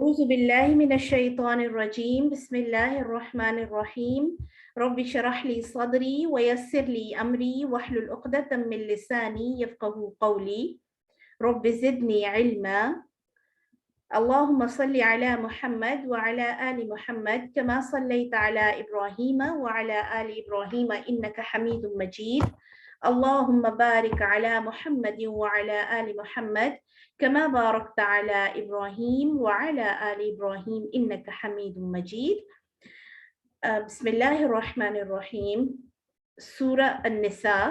أعوذ بالله من الشيطان الرجيم بسم الله الرحمن الرحيم رب اشرح لي صدري ويسر لي أمري واحلل عقدة من لساني يفقهوا قولي رب زدني علما. اللهم صل على محمد وعلى آل محمد كما صليت على إبراهيم وعلى آل إبراهيم إنك حميد مجيد. اللهم بارك على محمد وعلى آل محمد كما باركت على إبراهيم وعلى آل إبراهيم إنك حميد مجيد. بسم الله الرحمن الرحيم. سورة النساء.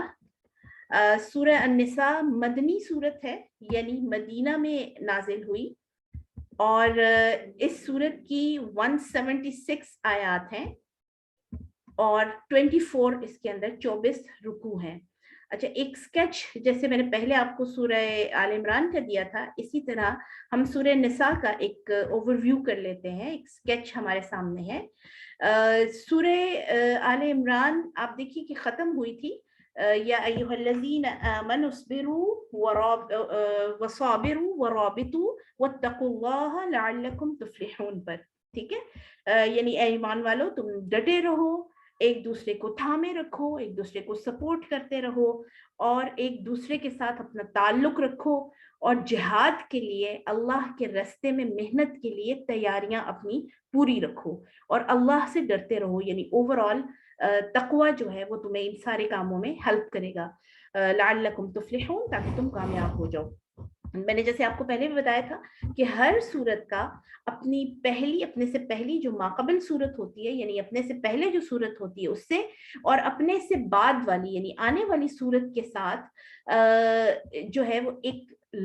سورہ النساء مدنی صورت ہے، یعنی مدینہ میں نازل ہوئی، اور اس صورت کی 176 آیات ہیں اور 24 اس کے اندر 24 رکوع ہیں۔ اچھا، ایک سکیچ جیسے میں نے پہلے آپ کو سورہ آل عمران کا دیا تھا، اسی طرح ہم سورہ نساء کا ایک اوور ویو کر لیتے ہیں۔ ایک سکیچ ہمارے سامنے ہے۔ سورہ آل عمران آپ دیکھیے کہ ختم ہوئی تھی یا ایھا الذین آمنوا اصبروا وصابروا ورابطوا واتقوا اللہ لعلکم تفلحون پر، ٹھیک ہے؟ یعنی اے ایمان والو، تم ڈٹے رہو، ایک دوسرے کو تھامے رکھو، ایک دوسرے کو سپورٹ کرتے رہو، اور ایک دوسرے کے ساتھ اپنا تعلق رکھو، اور جہاد کے لیے، اللہ کے راستے میں محنت کے لیے تیاریاں اپنی پوری رکھو، اور اللہ سے ڈرتے رہو۔ یعنی اوور آل تقوی جو ہے وہ تمہیں ان سارے کاموں میں ہیلپ کرے گا، لعلکم تفلحون، تاکہ تم کامیاب ہو جاؤ۔ میں نے جیسے آپ کو پہلے بھی بتایا تھا کہ ہر سورت کا اپنے سے پہلی جو ماقبل سورت ہوتی ہے، یعنی اپنے سے پہلے جو سورت ہوتی ہے اس سے، اور اپنے سے بعد والی یعنی آنے والی سورت کے ساتھ جو ہے وہ ایک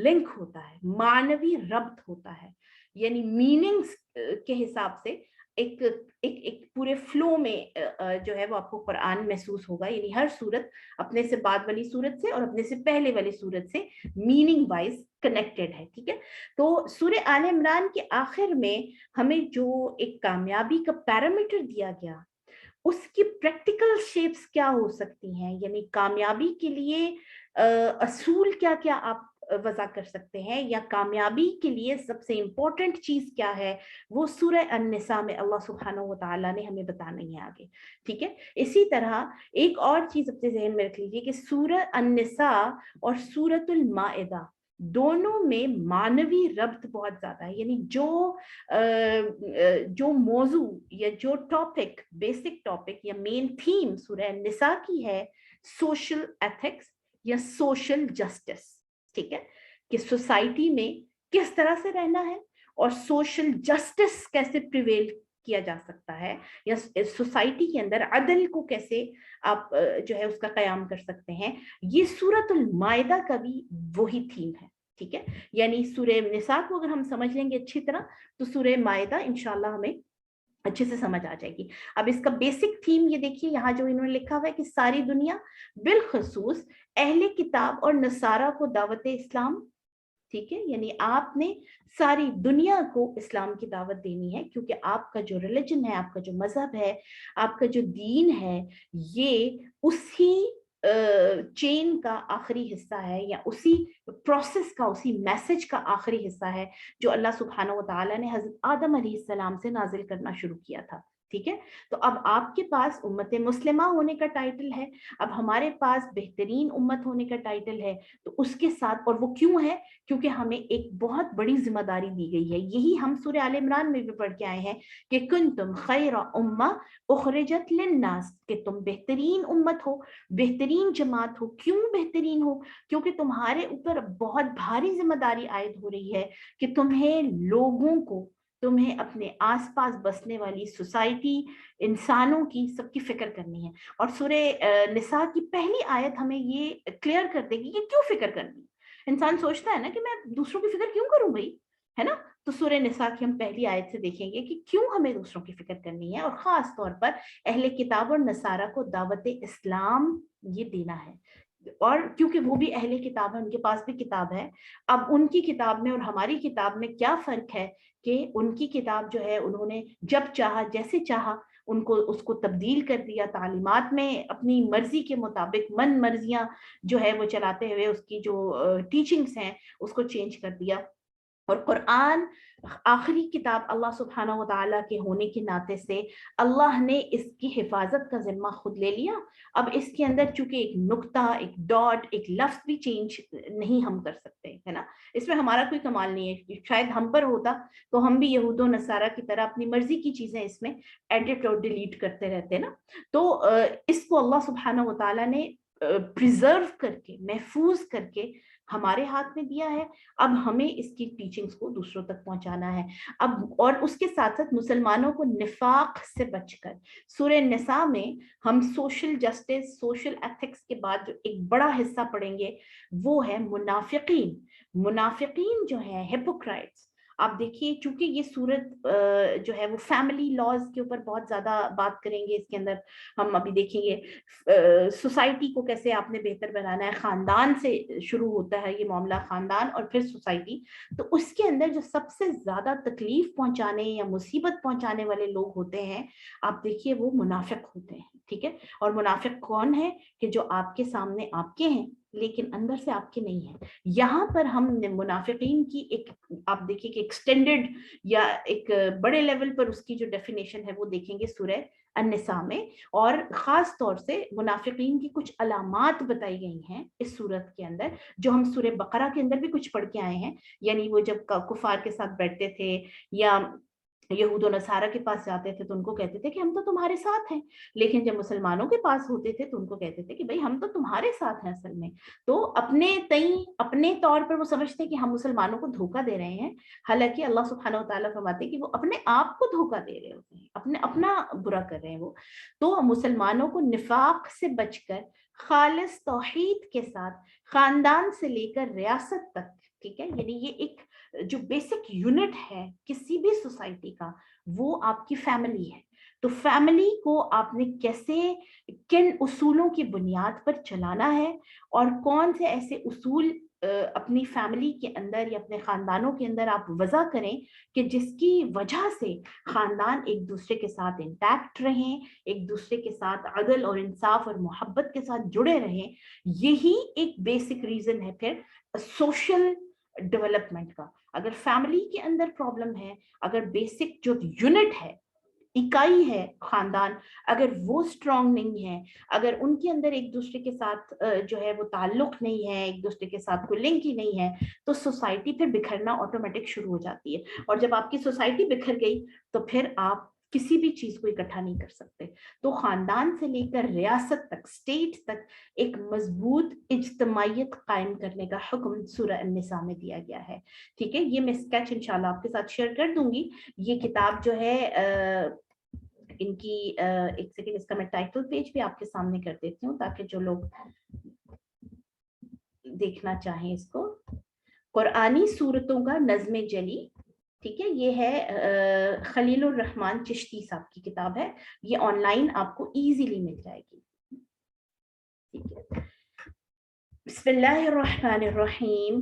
لنک ہوتا ہے، معنوی ربط ہوتا ہے، یعنی میننگز کے حساب سے ایک پورے فلو میں جو ہے وہ آپ کو قرآن محسوس ہوگا۔ یعنی ہر سورت اپنے سے بعد والی سورت سے اور اپنے سے پہلے والی سورت سے میننگ وائز کنیکٹڈ ہے، ٹھیک ہے؟ تو سورہ آل عمران کے آخر میں ہمیں جو ایک کامیابی کا پیرامیٹر دیا گیا، اس کی پریکٹیکل شیپس کیا ہو سکتی ہیں، یعنی کامیابی کے لیے اصول کیا کیا آپ وضع کر سکتے ہیں، یا کامیابی کے لیے سب سے امپورٹنٹ چیز کیا ہے، وہ سورہ النساء میں اللہ سبحانہ و تعالیٰ نے ہمیں بتانی ہے آگے، ٹھیک ہے؟ اسی طرح ایک اور چیز اپنے ذہن میں رکھ لیجیے کہ سورہ النساء اور سورۃ المائدہ دونوں میں معنوی ربط بہت زیادہ ہے۔ یعنی جو موضوع یا جو ٹاپک، بیسک ٹاپک یا مین تھیم سورہ النساء کی ہے، سوشل ایتھکس یا سوشل جسٹس، ٹھیک ہے؟ کہ سوسائٹی میں کس طرح سے رہنا ہے، اور سوشل جسٹس کیسے پریویل کیا جا سکتا ہے، یا سوسائٹی کے اندر عدل کو کیسے آپ جو ہے اس کا قیام کر سکتے ہیں۔ یہ سورۃ المائدہ کا بھی وہی تھیم ہے، ٹھیک ہے؟ یعنی سورہ نساء کو اگر ہم سمجھ لیں گے اچھی طرح تو سورہ مائدہ انشاءاللہ ہمیں اچھے سے سمجھ آ جائے گی۔ اب اس کا بیسک تھیم یہ دیکھیے، یہاں جو انہوں نے لکھا ہوا ہے کہ ساری دنیا بالخصوص اہل کتاب اور نصارہ کو دعوت اسلام، ٹھیک ہے؟ یعنی آپ نے ساری دنیا کو اسلام کی دعوت دینی ہے، کیونکہ آپ کا جو ریلیجن ہے، آپ کا جو مذہب ہے، آپ کا جو دین ہے، یہ اسی چین کا آخری حصہ ہے، یا اسی پروسیس کا، اسی میسج کا آخری حصہ ہے جو اللہ سبحانہ و تعالیٰ نے حضرت آدم علیہ السلام سے نازل کرنا شروع کیا تھا، ٹھیک ہے؟ تو اب آپ کے پاس امت مسلمہ ہونے کا ٹائٹل ہے، اب ہمارے پاس بہترین امت ہونے کا ٹائٹل ہے، تو اس کے ساتھ، اور وہ کیوں ہے؟ کیونکہ ہمیں ایک بہت بڑی ذمہ داری دی گئی ہے۔ یہی ہم سورہ آل عمران میں بھی پڑھ کے آئے ہیں کہ کنتم خیر امہ اخرجت للناس، کہ تم بہترین امت ہو، بہترین جماعت ہو۔ کیوں بہترین ہو؟ کیونکہ تمہارے اوپر بہت بھاری ذمہ داری عائد ہو رہی ہے کہ تمہیں لوگوں کو، تمہیں اپنے آس پاس بسنے والی سوسائٹی، انسانوں کی، سب کی فکر کرنی ہے۔ اور سورہ نساء کی پہلی آیت ہمیں یہ کلیئر کر دے گی کہ کیوں فکر کرنی ہے۔ انسان سوچتا ہے نا کہ میں دوسروں کی فکر کیوں کروں بھائی، ہے نا؟ تو سورہ نساء کی ہم پہلی آیت سے دیکھیں گے کہ کیوں ہمیں دوسروں کی فکر کرنی ہے، اور خاص طور پر اہل کتاب اور نصارہ کو دعوت اسلام یہ دینا ہے۔ اور کیونکہ وہ بھی اہل کتاب ہے، ان کے پاس بھی کتاب ہے۔ اب ان کی کتاب میں اور ہماری کتاب میں کیا فرق ہے کہ ان کی کتاب جو ہے انہوں نے جب چاہا، جیسے چاہا، اس کو تبدیل کر دیا، تعلیمات میں اپنی مرضی کے مطابق من مرضیاں جو ہے وہ چلاتے ہوئے اس کی جو ٹیچنگز ہیں اس کو چینج کر دیا۔ اور قرآن آخری کتاب اللہ سبحانہ و تعالیٰ کے ہونے کے ناطے سے اللہ نے اس کی حفاظت کا ذمہ خود لے لیا. اب اس کے اندر چونکہ ایک نقطہ، ایک ڈاٹ، ایک لفظ بھی چینج نہیں ہم کر سکتے، ہے نا. اس میں ہمارا کوئی کمال نہیں ہے. شاید ہم پر ہوتا تو ہم بھی یہود و نصارہ کی طرح اپنی مرضی کی چیزیں اس میں ایڈٹ اور ڈیلیٹ کرتے رہتے نا. تو اس کو اللہ سبحانہ و تعالیٰ نے پریزرو کر کے، محفوظ کر کے ہمارے ہاتھ میں دیا ہے. اب ہمیں اس کی ٹیچنگز کو دوسروں تک پہنچانا ہے. اب اور اس کے ساتھ ساتھ مسلمانوں کو نفاق سے بچ کر، سورہ نساء میں ہم سوشل جسٹس، سوشل ایتھکس کے بعد جو ایک بڑا حصہ پڑھیں گے وہ ہے منافقین. منافقین جو ہیں، ہیپوکرائٹس. آپ دیکھیے چونکہ یہ صورت جو ہے وہ فیملی لاز کے اوپر بہت زیادہ بات کریں گے. اس کے اندر ہم ابھی دیکھیں گے سوسائٹی کو کیسے آپ نے بہتر بنانا ہے. خاندان سے شروع ہوتا ہے یہ معاملہ، خاندان اور پھر سوسائٹی. تو اس کے اندر جو سب سے زیادہ تکلیف پہنچانے یا مصیبت پہنچانے والے لوگ ہوتے ہیں، آپ دیکھیے وہ منافق ہوتے ہیں. ٹھیک ہے. اور منافق کون ہے؟ کہ جو آپ کے سامنے آپ کے ہیں لیکن اندر سے آپ کے نہیں ہیں. یہاں پر ہم منافقین کی ایک، آپ دیکھیے کہ ایکسٹینڈڈ یا ایک بڑے لیول پر اس کی جو ڈیفینیشن ہے وہ دیکھیں گے سورہ النساء میں. اور خاص طور سے منافقین کی کچھ علامات بتائی گئی ہیں اس سورت کے اندر، جو ہم سورہ بقرہ کے اندر بھی کچھ پڑھ کے آئے ہیں. یعنی وہ جب کفار کے ساتھ بیٹھتے تھے یا یہود و نصارہ کے پاس جاتے تھے تو ان کو کہتے تھے کہ ہم تو تمہارے ساتھ ہیں، لیکن جب مسلمانوں کے پاس ہوتے تھے تو ان کو کہتے تھے کہ بھائی ہم تو تمہارے ساتھ ہیں اصل میں. تو اپنے طور پر وہ سمجھتے ہیں کہ ہم مسلمانوں کو دھوکہ دے رہے ہیں، حالانکہ اللہ سبحانہ و تعالیٰ فرماتے ہیں کہ وہ اپنے آپ کو دھوکہ دے رہے ہوتے ہیں، اپنا برا کر رہے ہیں وہ. تو مسلمانوں کو نفاق سے بچ کر خالص توحید کے ساتھ خاندان سے لے کر ریاست تک، ٹھیک ہے، یعنی یہ ایک جو بیسک یونٹ ہے کسی بھی سوسائٹی کا وہ آپ کی فیملی ہے. تو فیملی کو آپ نے کیسے، کن اصولوں کی بنیاد پر چلانا ہے، اور کون سے ایسے اصول اپنی فیملی کے اندر یا اپنے خاندانوں کے اندر آپ وضع کریں کہ جس کی وجہ سے خاندان ایک دوسرے کے ساتھ انٹیکٹ رہیں، ایک دوسرے کے ساتھ عدل اور انصاف اور محبت کے ساتھ جڑے رہیں. یہی ایک بیسک ریزن ہے پھر سوشل ڈیولپمنٹ کا. اگر فیملی کے اندر پرابلم ہے، اگر بیسک جو یونٹ ہے، اکائی ہے خاندان، اگر وہ اسٹرانگ نہیں ہے، اگر ان کے اندر ایک دوسرے کے ساتھ جو ہے وہ تعلق نہیں ہے، ایک دوسرے کے ساتھ کوئی لنک ہی نہیں ہے، تو سوسائٹی پھر بکھرنا آٹومیٹک شروع ہو جاتی ہے. اور جب آپ کی سوسائٹی بکھر گئی تو پھر آپ کسی بھی چیز کو اکٹھا نہیں کر سکتے. تو خاندان سے لے کر ریاست تک، اسٹیٹ تک ایک مضبوط اجتماعیت قائم کرنے کا حکم سورہ النساء میں دیا گیا ہے. ٹھیک ہے. یہ میں اسکیچ انشاءاللہ آپ کے ساتھ شیئر کر دوں گی. یہ کتاب جو ہے ان کی ایک سیکنڈ، اس کا میں ٹائٹل پیج بھی آپ کے سامنے کر دیتی ہوں تاکہ جو لوگ دیکھنا چاہیں اس کو. قرآنی صورتوں کا نظم جلی. ٹھیک ہے. یہ ہے خلیل الرحمن چشتی صاحب کی کتاب ہے. یہ آن لائن آپ کو ایزیلی مل جائے گی. ٹھیک ہے. بسم اللہ الرحمن الرحیم.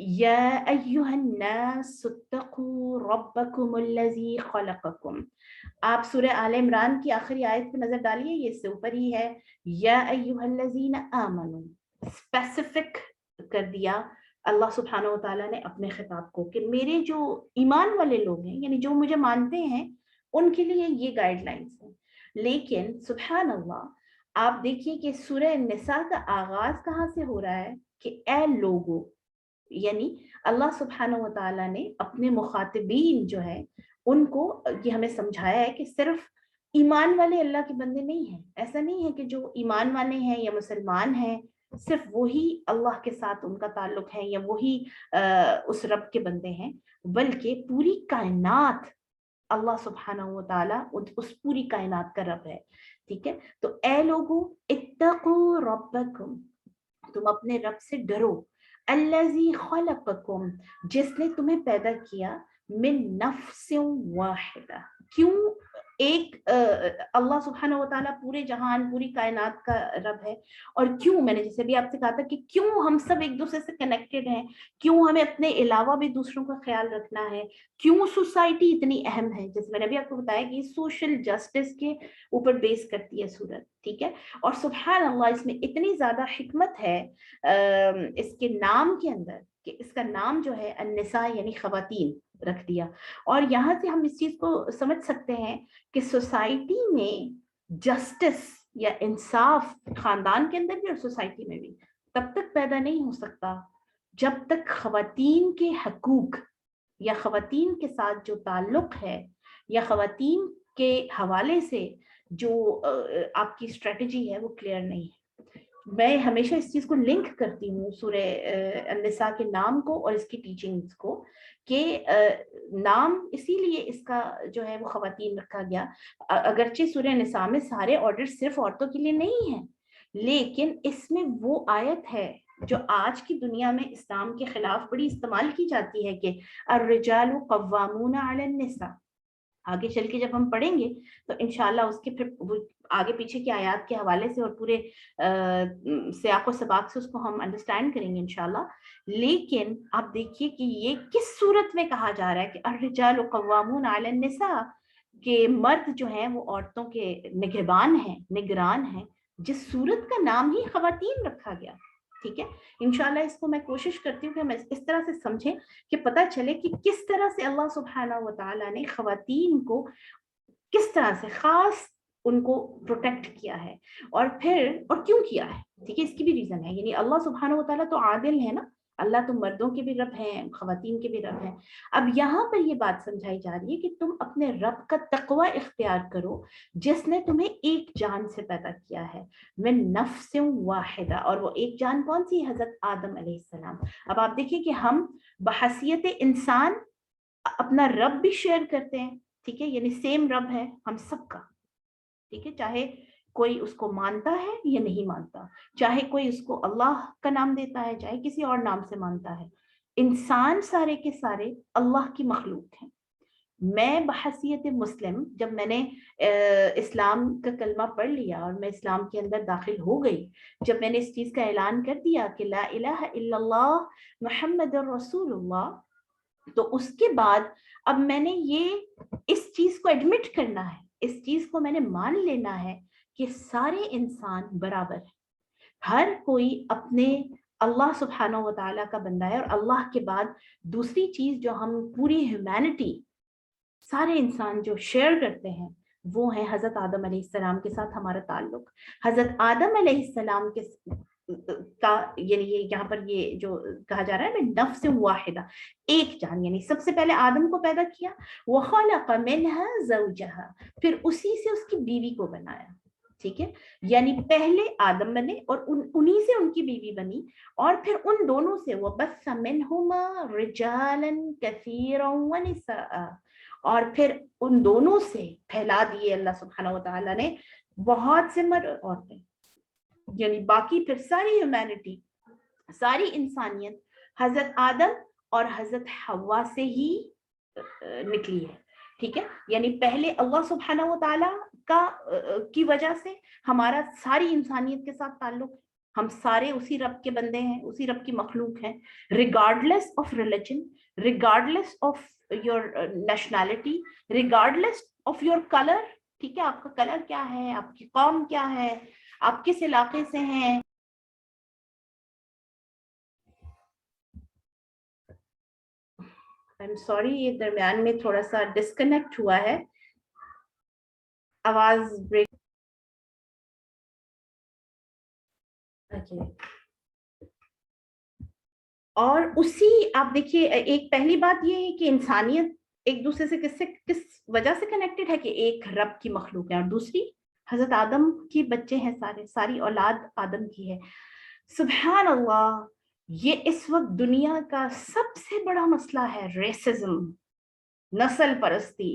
یا ایہا الناس اتقوا ربکم الذی خلقکم. آپ سورہ آل عمران کی آخری آیت پہ نظر ڈالیے، یہ اس سے اوپر ہی ہے. یا ایہا الذین آمنوا، اسپیسیفک کر دیا اللہ سبحانہ و تعالیٰ نے اپنے خطاب کو کہ میرے جو ایمان والے لوگ ہیں، یعنی جو مجھے مانتے ہیں، ان کے لیے یہ گائیڈ لائنس ہیں. لیکن سبحان اللہ، آپ دیکھیے کہ سورہ النساء کا آغاز کہاں سے ہو رہا ہے کہ اے لوگو، یعنی اللہ سبحانہ و تعالیٰ نے اپنے مخاطبین جو ہے ان کو یہ ہمیں سمجھایا ہے کہ صرف ایمان والے اللہ کے بندے نہیں ہیں. ایسا نہیں ہے کہ جو ایمان والے ہیں یا مسلمان ہیں صرف وہی اللہ کے ساتھ ان کا تعلق ہے یا وہی اس رب کے بندے ہیں، بلکہ پوری کائنات اللہ سبحانہ و تعالیٰ اس پوری کائنات کا رب ہے. ٹھیک ہے. تو اے لوگو اتقوا ربکم، تم اپنے رب سے ڈرو. الذی خلقکم، جس نے تمہیں پیدا کیا، من نفس واحدہ. کیوں ایک اللہ سبحانہ و تعالیٰ پورے جہان، پوری کائنات کا رب ہے، اور کیوں میں نے جیسے بھی آپ سے کہا تھا کہ کیوں ہم سب ایک دوسرے سے کنیکٹڈ ہیں، کیوں ہمیں اپنے علاوہ بھی دوسروں کا خیال رکھنا ہے، کیوں سوسائٹی اتنی اہم ہے. جیسے میں نے بھی آپ کو بتایا کہ سوشل جسٹس کے اوپر بیس کرتی ہے سورت. ٹھیک ہے. اور سبحان اللہ اس میں اتنی زیادہ حکمت ہے اس کے نام کے اندر کہ اس کا نام جو ہے النساء یعنی خواتین رکھ دیا. اور یہاں سے ہم اس چیز کو سمجھ سکتے ہیں کہ سوسائٹی میں جسٹس یا انصاف خاندان کے اندر بھی اور سوسائٹی میں بھی تب تک پیدا نہیں ہو سکتا جب تک خواتین کے حقوق یا خواتین کے ساتھ جو تعلق ہے یا خواتین کے حوالے سے جو آپ کی اسٹریٹجی ہے وہ کلیئر نہیں ہے. میں ہمیشہ اس چیز کو لنک کرتی ہوں سورہ النساء کے نام کو اور اس کی ٹیچنگز کو کہ نام اسی لیے اس کا جو ہے وہ خواتین رکھا گیا. اگرچہ سورہ نساء میں سارے آرڈر صرف عورتوں کے لیے نہیں ہیں, لیکن اس میں وہ آیت ہے جو آج کی دنیا میں اسلام کے خلاف بڑی استعمال کی جاتی ہے کہ الرجال قوامون علی النساء. آگے چل کے جب ہم پڑھیں گے تو انشاءاللہ اس کے پھر آگے پیچھے کی آیات کے حوالے سے اور پورے سیاق و سباق سے اس کو ہم انڈرسٹینڈ کریں گے انشاءاللہ. لیکن آپ دیکھیے کہ یہ کس صورت میں کہا جا رہا ہے کہ الرجال قوامون علی النساء, کہ مرد جو ہیں وہ عورتوں کے نگہبان ہیں, نگران ہیں, جس صورت کا نام ہی خواتین رکھا گیا. ٹھیک ہے, انشاءاللہ اس کو میں کوشش کرتی ہوں کہ ہم اس طرح سے سمجھیں کہ پتہ چلے کہ کس طرح سے اللہ سبحانہ و تعالیٰ نے خواتین کو کس طرح سے خاص ان کو پروٹیکٹ کیا ہے اور پھر اور کیوں کیا ہے. ٹھیک ہے, اس کی بھی ریزن ہے. یعنی اللہ سبحانہ و تعالیٰ تو عادل ہے نا, اللہ تو مردوں کے بھی رب ہیں, خواتین کے بھی رب ہیں. اب یہاں پر یہ بات سمجھائی جا رہی ہے کہ تم اپنے رب کا تقوی اختیار کرو جس نے تمہیں ایک جان سے پیدا کیا ہے, من نفس واحدہ, اور وہ ایک جان کون سی؟ حضرت آدم علیہ السلام. اب آپ دیکھیے کہ ہم بحیثیت انسان اپنا رب بھی شیئر کرتے ہیں. ٹھیک ہے, یعنی سیم رب ہے ہم سب کا. ٹھیک ہے, چاہے کوئی اس کو مانتا ہے یا نہیں مانتا, چاہے کوئی اس کو اللہ کا نام دیتا ہے, چاہے کسی اور نام سے مانتا ہے, انسان سارے کے سارے اللہ کی مخلوق ہیں. میں بحیثیت مسلم جب میں نے اسلام کا کلمہ پڑھ لیا اور میں اسلام کے اندر داخل ہو گئی, جب میں نے اس چیز کا اعلان کر دیا کہ لا الہ الا اللہ محمد رسول اللہ, تو اس کے بعد اب میں نے یہ اس چیز کو ایڈمٹ کرنا ہے, اس چیز کو میں نے مان لینا ہے کہ سارے انسان برابر ہیں. ہر کوئی اپنے اللہ سبحانہ و تعالیٰ کا بندہ ہے, اور اللہ کے بعد دوسری چیز جو ہم پوری ہیومینٹی سارے انسان جو شیئر کرتے ہیں وہ ہے حضرت آدم علیہ السلام کے ساتھ ہمارا تعلق. حضرت آدم علیہ السلام کے کا یعنی یہ یہاں پر یہ جو کہا جا رہا ہے نا نفس واحدہ, ایک جان, یعنی سب سے پہلے آدم کو پیدا کیا, وخلق منها زوجها, پھر اسی سے اس کی بیوی کو بنایا. ٹھیک ہے, یعنی پہلے آدم بنے اور انہی سے ان کی بیوی بنی, اور پھر ان دونوں سے وبث منهما رجالا كثيرا ونساء, اور پھر ان دونوں سے پھیلا دیے اللہ سبحانہ و تعالیٰ نے بہت سے مرد اور عورتیں. یعنی باقی پھر ساری ہیومینٹی, ساری انسانیت حضرت آدم اور حضرت حوا سے ہی نکلی ہے. ٹھیک ہے, یعنی پہلے اللہ سبحانہ و تعالیٰ کی وجہ سے ہمارا ساری انسانیت کے ساتھ تعلق ہے, ہم سارے اسی رب کے بندے ہیں, اسی رب کی مخلوق ہیں, regardless of religion, regardless of your nationality, regardless of your colour. ٹھیک ہے, آپ کا کلر کیا ہے, آپ کی قوم کیا ہے, آپ کس علاقے سے ہیں. I'm sorry, یہ درمیان میں تھوڑا سا ڈسکنیکٹ ہوا ہے, آواز بریک. اور اسی آپ دیکھیے, ایک پہلی بات یہ ہے کہ انسانیت ایک دوسرے سے کس وجہ سے کنیکٹڈ ہے کہ ایک رب کی مخلوق ہے, اور دوسری حضرت آدم کی بچے ہیں, ساری اولاد آدم کی ہے. سبحان اللہ, یہ اس وقت دنیا کا سب سے بڑا مسئلہ ہے, ریسزم, نسل پرستی.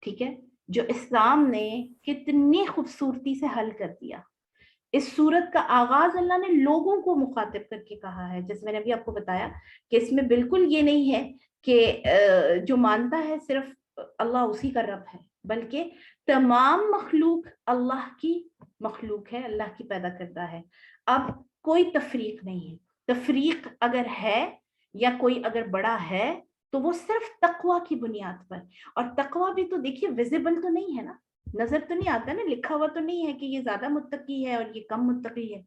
ٹھیک ہے, جو اسلام نے کتنی خوبصورتی سے حل کر دیا. اس صورت کا آغاز اللہ نے لوگوں کو مخاطب کر کے کہا ہے, جیسے میں نے ابھی آپ کو بتایا کہ اس میں بالکل یہ نہیں ہے کہ جو مانتا ہے صرف اللہ اسی کا رب ہے, بلکہ تمام مخلوق اللہ کی مخلوق ہے, اللہ کی پیدا کرتا ہے. اب کوئی تفریق نہیں ہے. تفریق اگر ہے یا کوئی اگر بڑا ہے تو وہ صرف تقوی کی بنیاد پر, اور تقوی بھی تو دیکھیے ویزیبل تو نہیں ہے نا, نظر تو نہیں آتا نا, لکھا ہوا تو نہیں ہے کہ یہ زیادہ متقی ہے اور یہ کم متقی ہے.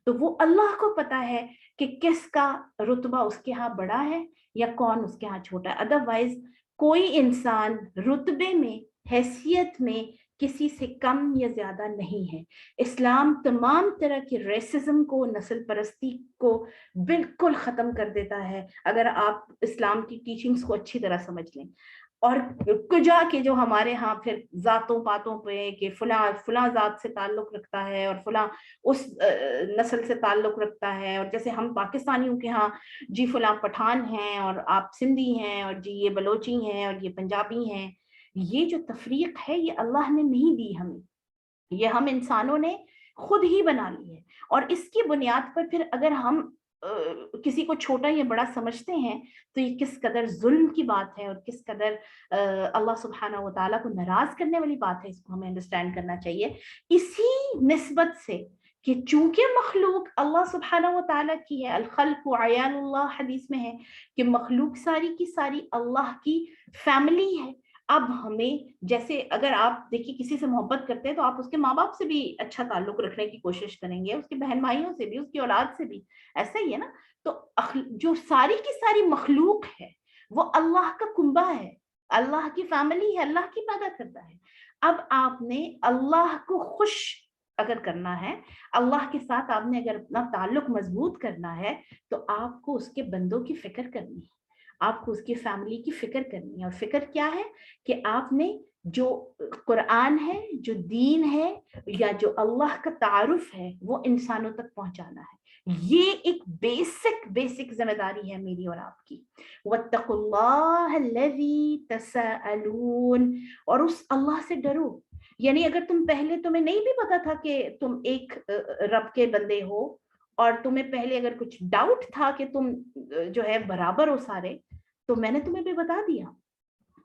تو وہ اللہ کو پتا ہے کہ کس کا رتبہ اس کے ہاں بڑا ہے یا کون اس کے ہاں چھوٹا ہے. ادروائز کوئی انسان رتبے میں، حیثیت میں کسی سے کم یا زیادہ نہیں ہے. اسلام تمام طرح کے ریسزم کو، نسل پرستی کو بالکل ختم کر دیتا ہے اگر آپ اسلام کی ٹیچنگز کو اچھی طرح سمجھ لیں. اور کجا کے جو ہمارے ہاں پھر ذاتوں پاتوں پہ کہ فلاں ذات سے تعلق رکھتا ہے اور فلاں اس نسل سے تعلق رکھتا ہے، اور جیسے ہم پاکستانیوں کے ہاں جی فلاں پٹھان ہیں اور آپ سندھی ہیں اور جی یہ بلوچی ہیں اور یہ پنجابی ہیں. یہ جو تفریق ہے یہ اللہ نے نہیں دی ہمیں، یہ ہم انسانوں نے خود ہی بنا لی ہے. اور اس کی بنیاد پر پھر اگر ہم کسی کو چھوٹا یا بڑا سمجھتے ہیں تو یہ کس قدر ظلم کی بات ہے اور کس قدر اللہ سبحانہ و تعالیٰ کو ناراض کرنے والی بات ہے. اس کو ہمیں انڈرسٹینڈ کرنا چاہیے اسی نسبت سے کہ چونکہ مخلوق اللہ سبحانہ و تعالیٰ کی ہے. الخلق عیال اللہ حدیث میں ہے کہ مخلوق ساری کی ساری اللہ کی فیملی ہے. اب ہمیں جیسے اگر آپ دیکھیے کسی سے محبت کرتے ہیں تو آپ اس کے ماں باپ سے بھی اچھا تعلق رکھنے کی کوشش کریں گے، اس کے بہن بھائیوں سے بھی، اس کی اولاد سے بھی. ایسا ہی ہے نا. تو جو ساری کی ساری مخلوق ہے وہ اللہ کا کنبہ ہے، اللہ کی فیملی ہے، اللہ کی پیدا کرتا ہے. اب آپ نے اللہ کو خوش اگر کرنا ہے، اللہ کے ساتھ آپ نے اگر اپنا تعلق مضبوط کرنا ہے تو آپ کو اس کے بندوں کی فکر کرنی ہے، آپ کو اس کی فیملی کی فکر کرنی ہے. اور فکر کیا ہے کہ آپ نے جو قرآن ہے، جو دین ہے یا جو اللہ کا تعارف ہے وہ انسانوں تک پہنچانا ہے. یہ ایک بیسک ذمہ داری ہے میری اور آپ کی. وَاتَّقُوا اللَّهَ الَّذِي تَسَاءَلُونَ، اور اس اللہ سے ڈرو. یعنی اگر تمہیں نہیں بھی پتا تھا کہ تم ایک رب کے بندے ہو اور تمہیں پہلے اگر کچھ ڈاؤٹ تھا کہ تم جو ہے برابر ہو سارے، تو میں نے تمہیں بھی بتا دیا،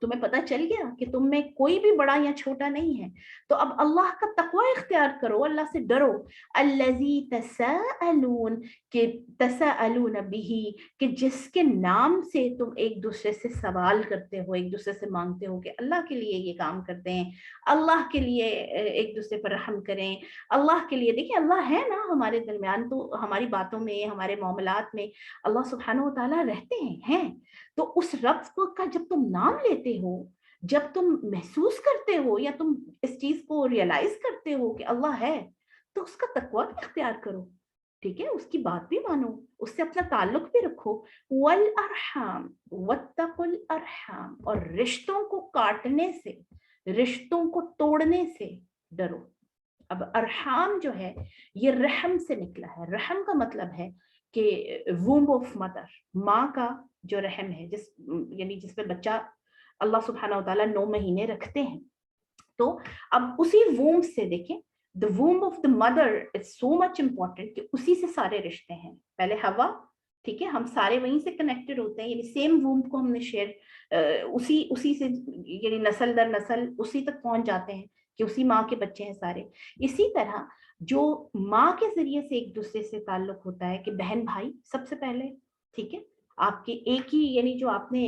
تمہیں پتا چل گیا کہ تم میں کوئی بھی بڑا یا چھوٹا نہیں ہے. تو اب اللہ کا تقوی اختیار کرو، اللہ سے ڈرو. الذی تساءلون، کہ تساءلون بہ، کہ جس کے نام سے تم ایک دوسرے سے سوال کرتے ہو، ایک دوسرے سے مانگتے ہو کہ اللہ کے لیے یہ کام کرتے ہیں، اللہ کے لیے ایک دوسرے پر رحم کریں، اللہ کے لیے. دیکھیں اللہ ہے نا ہمارے درمیان، تو ہماری باتوں میں، ہمارے معاملات میں اللہ سبحانہ و تعالیٰ رہتے ہیں. تو اس رب کا جب تم نام لیتے ہو، جب تم محسوس کرتے ہو یا تم اس چیز کو ریئلائز کرتے ہو کہ اللہ ہے، تو اس کا تقوی بھی اختیار کرو. ٹھیک ہے، اس کی بات بھی مانو، اس سے اپنا تعلق بھی رکھو. والارحام واتقوا الارحام، اور رشتوں کو کاٹنے سے، رشتوں کو توڑنے سے ڈرو. اب ارحام جو ہے یہ رحم سے نکلا ہے. رحم کا مطلب ہے کہ وومب آف مدر، ماں کا جو رحم ہے، یعنی جس میں بچہ اللہ سبحانہ و تعالیٰ 9 مہینے رکھتے ہیں. تو اب اسی وومب سے دیکھیں، the womb of the mother is so much important کہ اسی سے سارے رشتے ہیں. پہلے ہوا، ٹھیک ہے، ہم سارے وہیں سے کنیکٹڈ ہوتے ہیں، یعنی سیم وومب کو ہم نے شیئر، اسی سے یعنی نسل در نسل اسی تک پہنچ جاتے ہیں کہ اسی ماں کے بچے ہیں سارے. اسی طرح جو ماں کے ذریعے سے ایک دوسرے سے تعلق ہوتا ہے کہ بہن بھائی سب سے پہلے، ٹھیک ہے، آپ کے ایک ہی، یعنی جو آپ نے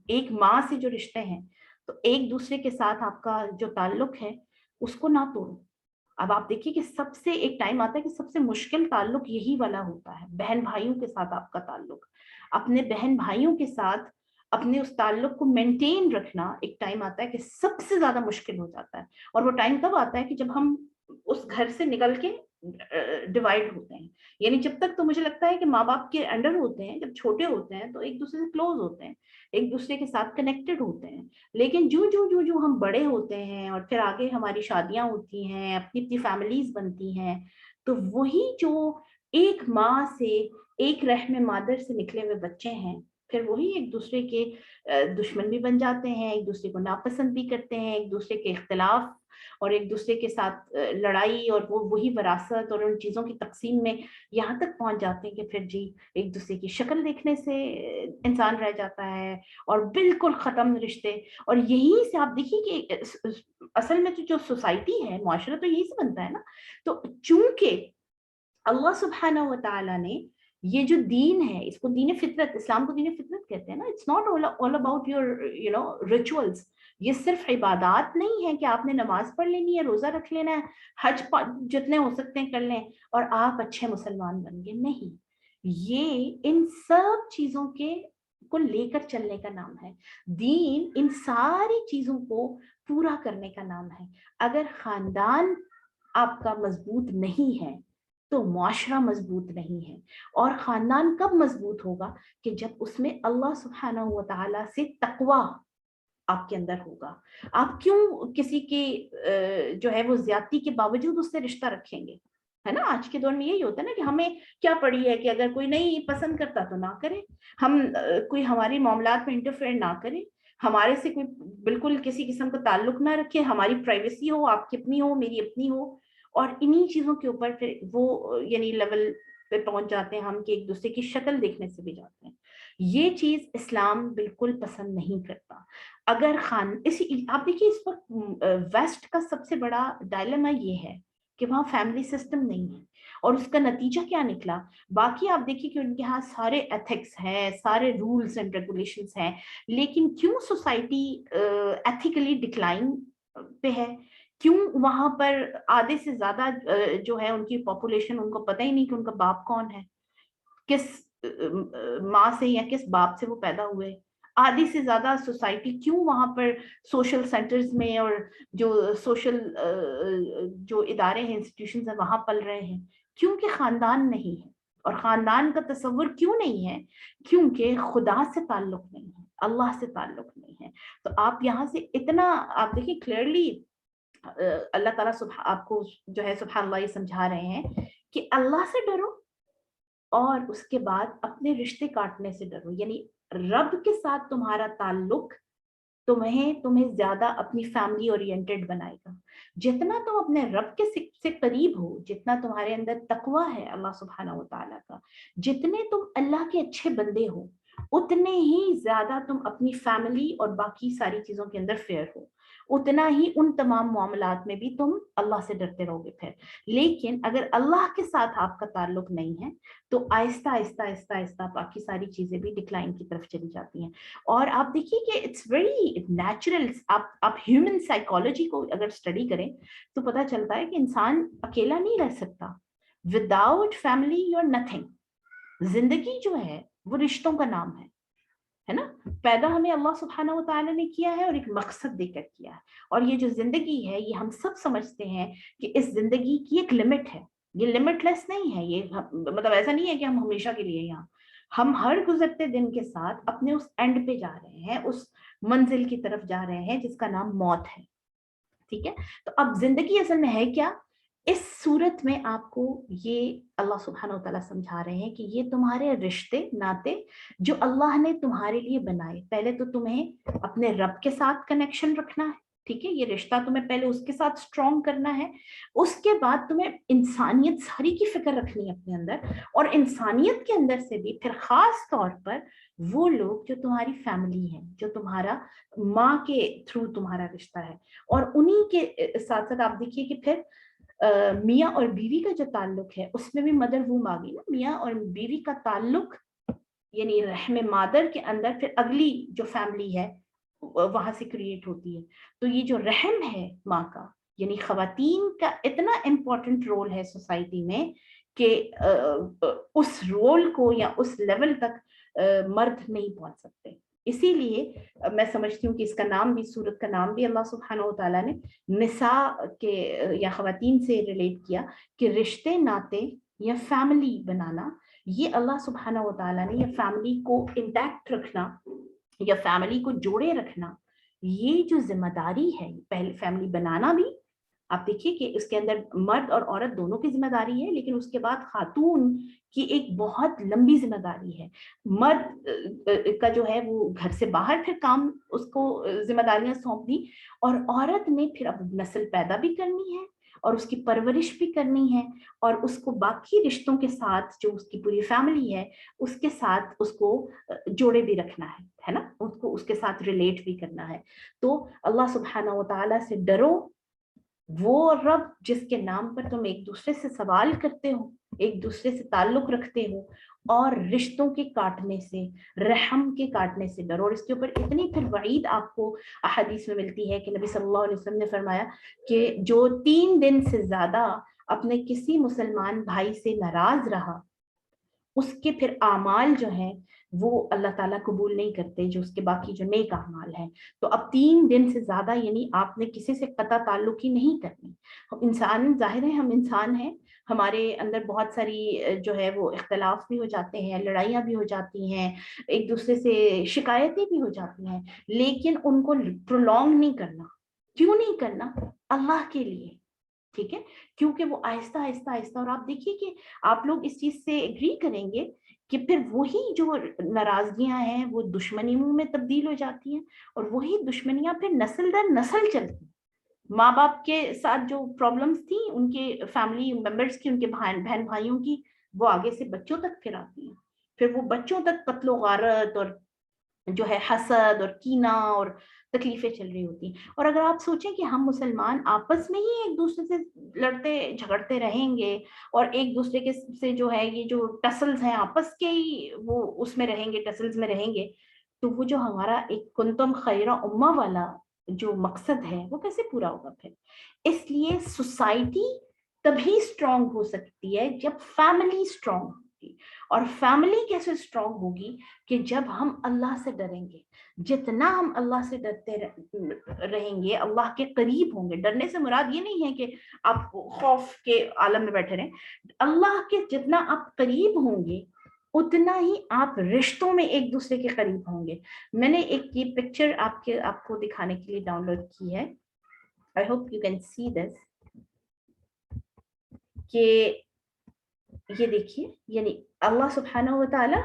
ایک ماں سے جو رشتے ہیں، تو ایک دوسرے کے ساتھ آپ کا جو تعلق ہے اس کو نہ توڑو. اب آپ دیکھیے کہ سب سے ایک ٹائم آتا ہے کہ سب سے مشکل تعلق یہی والا ہوتا ہے، بہن بھائیوں کے ساتھ آپ کا تعلق. اپنے بہن بھائیوں کے ساتھ اپنے اس تعلق کو مینٹین رکھنا ایک ٹائم آتا ہے کہ سب سے زیادہ مشکل ہو جاتا ہے. اور وہ ٹائم تب آتا ہے کہ جب ہم اس گھر سے نکل کے ڈیوائڈ ہوتے ہیں. یعنی جب تک تو مجھے لگتا ہے کہ ماں باپ کے انڈر ہوتے ہیں، جب چھوٹے ہوتے ہیں تو ایک دوسرے سے کلوز ہوتے ہیں، ایک دوسرے کے ساتھ کنیکٹڈ ہوتے ہیں. لیکن جو ہم بڑے ہوتے ہیں اور پھر آگے ہماری شادیاں ہوتی ہیں، اپنی اپنی فیملیز بنتی ہیں، تو وہی جو ایک ماں سے، ایک رحم مادر سے نکلے ہوئے بچے ہیں، پھر وہی ایک دوسرے کے دشمن بھی بن جاتے ہیں، ایک دوسرے کو ناپسند بھی کرتے ہیں، ایک دوسرے کے اختلاف اور ایک دوسرے کے ساتھ لڑائی اور وہی وراثت اور ان چیزوں کی تقسیم میں یہاں تک پہنچ جاتے ہیں کہ پھر جی ایک دوسرے کی شکل دیکھنے سے انسان رہ جاتا ہے اور بالکل ختم رشتے. اور یہی سے آپ دیکھیے کہ اصل میں جو سوسائٹی ہے، معاشرہ تو یہی سے بنتا ہے نا. تو چونکہ اللہ سبحانہ و تعالیٰ نے یہ جو دین ہے اس کو دین فطرت، اسلام کو دین فطرت کہتے ہیں نا. It's not all about your rituals. یہ صرف عبادات نہیں ہے کہ آپ نے نماز پڑھ لینی ہے، روزہ رکھ لینا ہے، حج جتنے ہو سکتے ہیں کر لیں اور آپ اچھے مسلمان بن گئے. نہیں، یہ ان سب چیزوں کو لے کر چلنے کا نام ہے. دین ان ساری چیزوں کو پورا کرنے کا نام ہے. اگر خاندان آپ کا مضبوط نہیں ہے تو معاشرہ مضبوط نہیں ہے. اور خاندان کب مضبوط ہوگا؟ کہ جب اس میں اللہ سبحانہ و تعالی سے تقوی آپ کے اندر ہوگا. آپ کیوں کسی کے جو ہے وہ زیادتی کے باوجود اس سے رشتہ رکھیں گے؟ ہے نا، آج کے دور میں یہی ہوتا ہے نا کہ ہمیں کیا پڑی ہے کہ اگر کوئی نہیں پسند کرتا تو نہ کرے، ہم کوئی ہماری معاملات میں انٹرفیئر نہ کرے، ہمارے سے کوئی بالکل کسی قسم کا تعلق نہ رکھے، ہماری پرائیویسی ہو، آپ کی اپنی ہو میری اپنی ہو. اور انہی چیزوں کے اوپر پھر وہ یعنی لیول پہ پہنچ جاتے ہیں ہم کہ ایک دوسرے کی شکل دیکھنے سے بھی جاتے ہیں. یہ چیز اسلام بالکل پسند نہیں کرتا. اگر آپ دیکھیے اس وقت ویسٹ کا سب سے بڑا ڈائلیما یہ ہے کہ وہاں فیملی سسٹم نہیں ہے. اور اس کا نتیجہ کیا نکلا؟ باقی آپ دیکھیے کہ ان کے ہاں سارے ایتھکس ہیں، سارے رولز اینڈ ریگولیشنز ہیں، لیکن کیوں سوسائٹی ایتھیکلی ڈکلائن پہ ہے؟ کیوں وہاں پر آدھے سے زیادہ جو ہے ان کی پاپولیشن، ان کو پتہ ہی نہیں کہ ان کا باپ کون ہے، کس ماں سے یا کس باپ سے وہ پیدا ہوئے. آدھی سے زیادہ سوسائٹی کیوں وہاں پر سوشل سینٹرز میں اور جو سوشل جو ادارے ہیں، انسٹیٹیوشنز ہیں، وہاں پل رہے ہیں؟ کیونکہ خاندان نہیں ہے. اور خاندان کا تصور کیوں نہیں ہے؟ کیونکہ خدا سے تعلق نہیں ہے، اللہ سے تعلق نہیں ہے. تو آپ یہاں سے اتنا آپ دیکھیں کلیئرلی اللہ تعالیٰ آپ کو جو ہے سبحان اللہ یہ سمجھا رہے ہیں کہ اللہ سے ڈرو اور اس کے بعد اپنے رشتے کاٹنے سے ڈرو. یعنی رب کے ساتھ تمہارا تعلق تمہیں زیادہ اپنی فیملی اورینٹڈ بنائے گا. جتنا تم اپنے رب کے سے قریب ہو، جتنا تمہارے اندر تقوی ہے اللہ سبحانہ و تعالیٰ کا، جتنے تم اللہ کے اچھے بندے ہو، اتنے ہی زیادہ تم اپنی فیملی اور باقی ساری چیزوں کے اندر فیئر ہو، اتنا ہی ان تمام معاملات میں بھی تم اللہ سے ڈرتے رہو گے پھر. لیکن اگر اللہ کے ساتھ آپ کا تعلق نہیں ہے تو آہستہ آہستہ آہستہ آہستہ باقی ساری چیزیں بھی ڈکلائن کی طرف چلی جاتی ہیں. اور آپ دیکھیے کہ اٹس ویری نیچرل. آپ ہیومن سائیکالوجی کو اگر اسٹڈی کریں تو پتہ چلتا ہے کہ انسان اکیلا نہیں رہ سکتا. Without family you are nothing. زندگی جو ہے وہ رشتوں کا نام ہے نا. پیدا ہمیں اللہ سبحانہ و تعالیٰ نے کیا ہے اور ایک مقصد دے کر کیا ہے. اور یہ جو زندگی ہے یہ ہم سب سمجھتے ہیں کہ اس زندگی کی ایک لمٹ ہے. یہ لمٹ لیس نہیں ہے. یہ مطلب ایسا نہیں ہے کہ ہم ہمیشہ کے لیے یہاں. ہم ہر گزرتے دن کے ساتھ اپنے اس اینڈ پہ جا رہے ہیں، اس منزل کی طرف جا رہے ہیں جس کا نام موت ہے. ٹھیک ہے. تو اب زندگی اصل میں ہے کیا؟ اس صورت میں آپ کو یہ اللہ سبحانہ و تعالیٰ سمجھا رہے ہیں کہ یہ تمہارے رشتے ناتے جو اللہ نے تمہارے لیے بنائے. پہلے تو تمہیں اپنے رب کے ساتھ کنیکشن رکھنا ہے. ٹھیک ہے، یہ رشتہ تمہیں پہلے اس کے ساتھ اسٹرانگ کرنا ہے. اس کے بعد تمہیں انسانیت ساری کی فکر رکھنی ہے اپنے اندر. اور انسانیت کے اندر سے بھی پھر خاص طور پر وہ لوگ جو تمہاری فیملی ہیں، جو تمہارا ماں کے تھرو تمہارا رشتہ ہے. اور انہی کے ساتھ ساتھ آپ دیکھیے کہ پھر میاں اور بیوی کا جو تعلق ہے اس میں بھی مدر ووم آ گئی نا. میاں اور بیوی کا تعلق یعنی رحم مادر کے اندر پھر اگلی جو فیملی ہے وہاں سے کریٹ ہوتی ہے. تو یہ جو رحم ہے ماں کا، یعنی خواتین کا اتنا امپورٹنٹ رول ہے سوسائٹی میں کہ اس رول کو یا اس لیول تک مرد نہیں پہنچ سکتے. اسی لیے میں سمجھتی ہوں کہ اس کا نام بھی، سورت کا نام بھی اللہ سبحانہ و تعالیٰ نے نساء کے یا خواتین سے ریلیٹ کیا کہ رشتے ناتے یا فیملی بنانا، یہ اللہ سبحانہ و تعالیٰ نے یا فیملی کو انٹیکٹ رکھنا یا فیملی کو جوڑے رکھنا، یہ جو ذمہ داری ہے پہلے فیملی بنانا بھی آپ دیکھیے کہ اس کے اندر مرد اور عورت دونوں کی ذمہ داری ہے، لیکن اس کے بعد خاتون کی ایک بہت لمبی ذمہ داری ہے. مرد کا جو ہے وہ گھر سے باہر پھر کام اس کو ذمہ داریاں سونپ دی، اور عورت نے پھر اب نسل پیدا بھی کرنی ہے اور اس کی پرورش بھی کرنی ہے اور اس کو باقی رشتوں کے ساتھ جو اس کی پوری فیملی ہے اس کے ساتھ اس کو جوڑے بھی رکھنا ہے نا، اس کو اس کے ساتھ ریلیٹ بھی کرنا ہے. تو اللہ سبحانہ و تعالیٰ سے ڈرو، وہ رب جس کے نام پر تم ایک دوسرے سے سوال کرتے ہو ایک دوسرے سے تعلق رکھتے ہو اور رشتوں کے کاٹنے سے، رحم کے کاٹنے سے ڈرو. اور اس کے اوپر اتنی پھر وعید آپ کو احادیث میں ملتی ہے کہ نبی صلی اللہ علیہ وسلم نے فرمایا کہ جو 3 دن سے زیادہ اپنے کسی مسلمان بھائی سے ناراض رہا، اس کے پھر اعمال جو ہیں وہ اللہ تعالیٰ قبول نہیں کرتے، جو اس کے باقی جو نیک اعمال ہیں. تو اب 3 دن سے زیادہ یعنی آپ نے کسی سے قطع تعلق ہی نہیں کرنی. انسان ظاہر ہے، ہم انسان ہیں، ہمارے اندر بہت ساری جو ہے وہ اختلاف بھی ہو جاتے ہیں، لڑائیاں بھی ہو جاتی ہیں، ایک دوسرے سے شکایتیں بھی ہو جاتی ہیں، لیکن ان کو پرولونگ نہیں کرنا. کیوں نہیں کرنا؟ اللہ کے لیے، ٹھیک ہے، کیونکہ وہ آہستہ آہستہ آہستہ، اور آپ دیکھیے کہ آپ لوگ اس چیز سے ایگری کریں گے کہ پھر وہی جو ناراضگیاں ہیں وہ دشمنیوں میں تبدیل ہو جاتی ہیں، اور وہی دشمنیاں پھر نسل در نسل چلتی ہیں. ماں باپ کے ساتھ جو پرابلمس تھیں ان کے فیملی ممبرس کی، ان کے بہن بھائیوں کی، وہ آگے سے بچوں تک پھر آتی ہیں، پھر وہ بچوں تک قتل و غارت اور جو ہے حسد اور کینہ اور تکلیفیں چل رہی ہوتی ہیں. اور اگر آپ سوچیں کہ ہم مسلمان آپس میں ہی ایک دوسرے سے لڑتے جھگڑتے رہیں گے اور ایک دوسرے کے سے جو ہے یہ جو ٹسلز ہیں آپس کے ہی وہ اس میں رہیں گے، ٹسلز میں رہیں گے، تو وہ جو ہمارا ایک کنتم خیر امہ والا جو مقصد ہے وہ کیسے پورا ہوگا پھر؟ اس لیے سوسائٹی تبھی اسٹرانگ ہو سکتی ہے جب فیملی اسٹرانگ ہوگی. اور فیملی کیسے اسٹرانگ ہوگی؟ کہ جب ہم اللہ سے ڈریں گے. جتنا ہم اللہ سے ڈرتے رہیں گے، اللہ کے قریب ہوں گے. ڈرنے سے مراد یہ نہیں ہے کہ آپ خوف کے عالم میں بیٹھے رہیں. اللہ کے جتنا آپ قریب ہوں گے اتنا ہی آپ رشتوں میں ایک دوسرے کے قریب ہوں گے. میں نے ایک یہ پکچر آپ کو دکھانے کے لیے ڈاؤن لوڈ کی ہے. I hope you can see this. کہ یہ دیکھیے، یعنی اللہ سبحانہ و تعالی،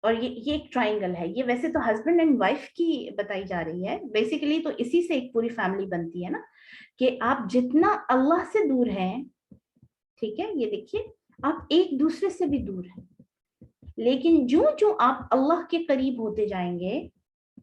اور یہ ایک ٹرائنگل ہے. یہ ویسے تو ہسبینڈ اینڈ وائف کی بتائی جا رہی ہے بیسیکلی، تو اسی سے ایک پوری فیملی بنتی ہے نا، کہ آپ جتنا اللہ سے دور ہیں، ٹھیک ہے، یہ دیکھیے آپ ایک دوسرے سے بھی دور ہیں، لیکن جو آپ اللہ کے قریب ہوتے جائیں گے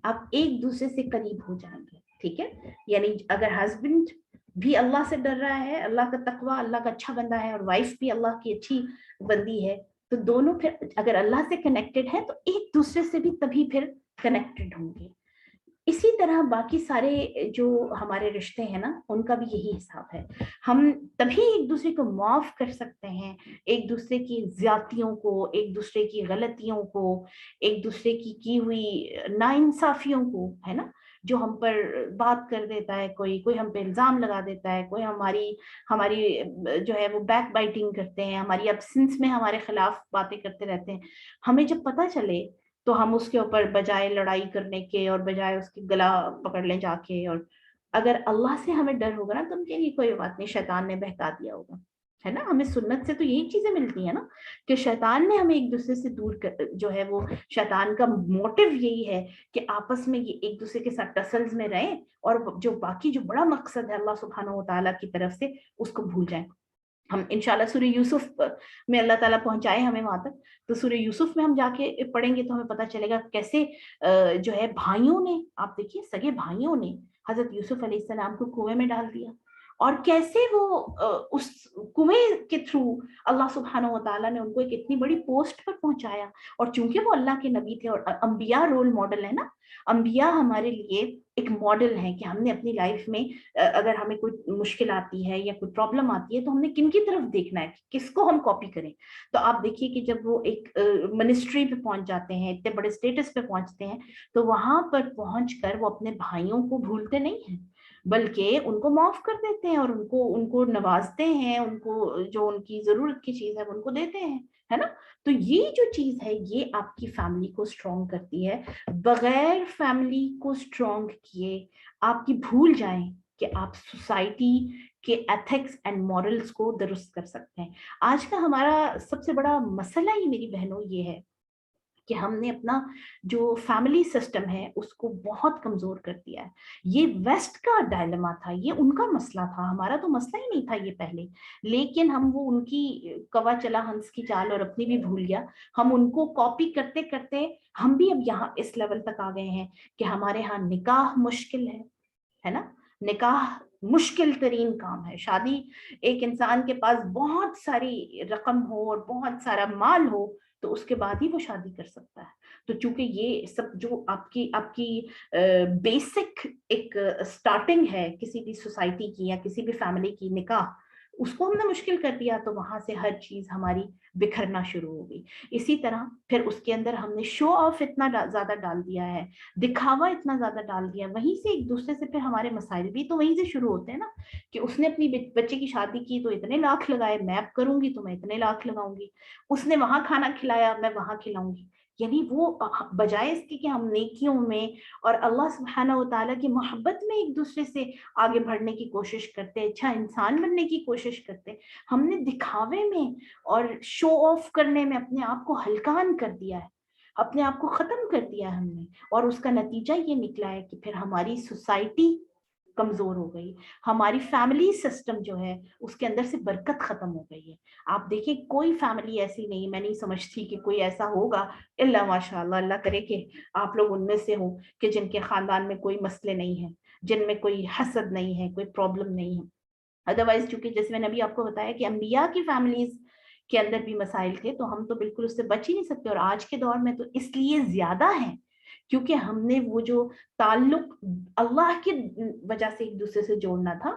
آپ ایک دوسرے سے قریب ہو جائیں گے. ٹھیک ہے، یعنی اگر ہسبینڈ بھی اللہ سے ڈر رہا ہے، اللہ کا تقوی، اللہ کا اچھا بندہ ہے، اور وائف بھی اللہ کی اچھی بندی ہے، تو دونوں پھر اگر اللہ سے کنیکٹڈ ہے تو ایک دوسرے سے بھی تبھی پھر کنیکٹڈ ہوں گے. اسی طرح باقی سارے جو ہمارے رشتے ہیں نا، ان کا بھی یہی حساب ہے. ہم تبھی ایک دوسرے کو معاف کر سکتے ہیں، ایک دوسرے کی زیادتیوں کو، ایک دوسرے کی غلطیوں کو، ایک دوسرے کی ہوئی ناانصافیوں کو، ہے نا، جو ہم پر بات کر دیتا ہے، کوئی ہم پہ الزام لگا دیتا ہے، کوئی ہماری جو ہے وہ بیک بائٹنگ کرتے ہیں، ہماری ابسنس میں ہمارے خلاف باتیں کرتے رہتے ہیں. ہمیں جب پتہ چلے تو ہم اس کے اوپر بجائے لڑائی کرنے کے اور بجائے اس کی گلا پکڑ لیں جا کے، اور اگر اللہ سے ہمیں ڈر ہوگا نا تو ہم کہیں گے کوئی بات نہیں، شیطان نے بہکا دیا ہوگا، ہے نا. ہمیں سنت سے تو یہی چیزیں ملتی ہیں نا، کہ شیطان نے ہمیں ایک دوسرے سے دور جو ہے وہ شیطان کا موٹو یہی ہے کہ آپس میں یہ ایک دوسرے کے ساتھ ٹسلز میں رہیں، اور جو باقی جو بڑا مقصد ہے اللہ سبحانہ و تعالیٰ کی طرف سے اس کو بھول جائیں. ہم انشاءاللہ سورہ یوسف میں اللہ تعالیٰ پہنچائے ہمیں وہاں تک، تو سورہ یوسف میں ہم جا کے پڑھیں گے تو ہمیں پتہ چلے گا کیسے جو ہے بھائیوں نے، آپ دیکھیے سگے بھائیوں نے حضرت یوسف علیہ السلام کو کنویں میں ڈال دیا، اور کیسے وہ اس کنویں کے تھرو اللہ سبحانہ و تعالیٰ نے ان کو ایک اتنی بڑی پوسٹ پر پہنچایا. اور چونکہ وہ اللہ کے نبی تھے، اور انبیاء رول ماڈل ہے نا، انبیاء ہمارے لیے ایک ماڈل ہے کہ ہم نے اپنی لائف میں اگر ہمیں کوئی مشکل آتی ہے یا کوئی پرابلم آتی ہے تو ہم نے کن کی طرف دیکھنا ہے، کس کو ہم کاپی کریں. تو آپ دیکھیے کہ جب وہ ایک منسٹری پہ پہنچ جاتے ہیں، اتنے بڑے اسٹیٹس پہ پہنچتے ہیں، تو وہاں پر پہنچ کر وہ اپنے بھائیوں کو بھولتے نہیں ہیں، بلکہ ان کو معاف کر دیتے ہیں، اور ان کو نوازتے ہیں، ان کو جو ان کی ضرورت کی چیز ہے وہ ان کو دیتے ہیں، ہے نا. تو یہ جو چیز ہے یہ آپ کی فیملی کو اسٹرانگ کرتی ہے. بغیر فیملی کو اسٹرانگ کیے آپ کی بھول جائیں کہ آپ سوسائٹی کے ایتھکس اینڈ مورلز کو درست کر سکتے ہیں. آج کا ہمارا سب سے بڑا مسئلہ ہی میری بہنوں یہ ہے کہ ہم نے اپنا جو فیملی سسٹم ہے اس کو بہت کمزور کر دیا ہے. یہ ویسٹ کا ڈائلما تھا، یہ ان کا مسئلہ تھا، ہمارا تو مسئلہ ہی نہیں تھا یہ پہلے. لیکن ہم وہ ان کی کوا چلا ہنس کی چال اور اپنی بھی بھول گیا. ہم ان کو کاپی کرتے کرتے ہم بھی اب یہاں اس لیول تک آ گئے ہیں کہ ہمارے ہاں نکاح مشکل ہے نا. نکاح مشکل ترین کام ہے. شادی ایک انسان کے پاس بہت ساری رقم ہو اور بہت سارا مال ہو تو اس کے بعد ہی وہ شادی کر سکتا ہے. تو چونکہ یہ سب جو آپ کی بیسک ایک سٹارٹنگ ہے کسی بھی سوسائٹی کی یا کسی بھی فیملی کی، نکاح، اس کو ہم نے مشکل کر دیا تو وہاں سے ہر چیز ہماری بکھرنا شروع ہو گئی. اسی طرح پھر اس کے اندر ہم نے شو آف اتنا زیادہ ڈال دیا ہے، دکھاوا اتنا زیادہ ڈال دیا، وہیں سے ایک دوسرے سے پھر ہمارے مسائل بھی تو وہیں سے شروع ہوتے ہیں نا، کہ اس نے اپنی بچے کی شادی کی تو اتنے لاکھ لگائے، میں اب کروں گی تو میں اتنے لاکھ لگاؤں گی، اس نے وہاں کھانا کھلایا میں وہاں کھلاؤں گی. یعنی وہ بجائے اس کی کہ ہم نیکیوں میں اور اللہ سبحانہ و تعالیٰ کی محبت میں ایک دوسرے سے آگے بڑھنے کی کوشش کرتے، اچھا انسان بننے کی کوشش کرتے، ہم نے دکھاوے میں اور شو آف کرنے میں اپنے آپ کو ہلکان کر دیا ہے، اپنے آپ کو ختم کر دیا ہم نے. اور اس کا نتیجہ یہ نکلا ہے کہ پھر ہماری سوسائٹی کمزور ہو گئی، ہماری فیملی سسٹم جو ہے اس کے اندر سے برکت ختم ہو گئی ہے. آپ دیکھیں کوئی فیملی ایسی نہیں، میں نہیں سمجھتی کہ کوئی ایسا ہوگا الا ماشاء اللہ، اللہ کرے کہ آپ لوگ ان میں سے ہوں کہ جن کے خاندان میں کوئی مسئلے نہیں ہیں، جن میں کوئی حسد نہیں ہے، کوئی پرابلم نہیں ہے. ادروائز چونکہ جیسے میں نے ابھی آپ کو بتایا کہ انبیاء کی فیملیز کے اندر بھی مسائل تھے تو ہم تو بالکل اس سے بچ ہی نہیں سکتے. اور آج کے دور میں تو اس لیے زیادہ ہیں کیونکہ ہم نے وہ جو تعلق اللہ کی وجہ سے ایک دوسرے سے جوڑنا تھا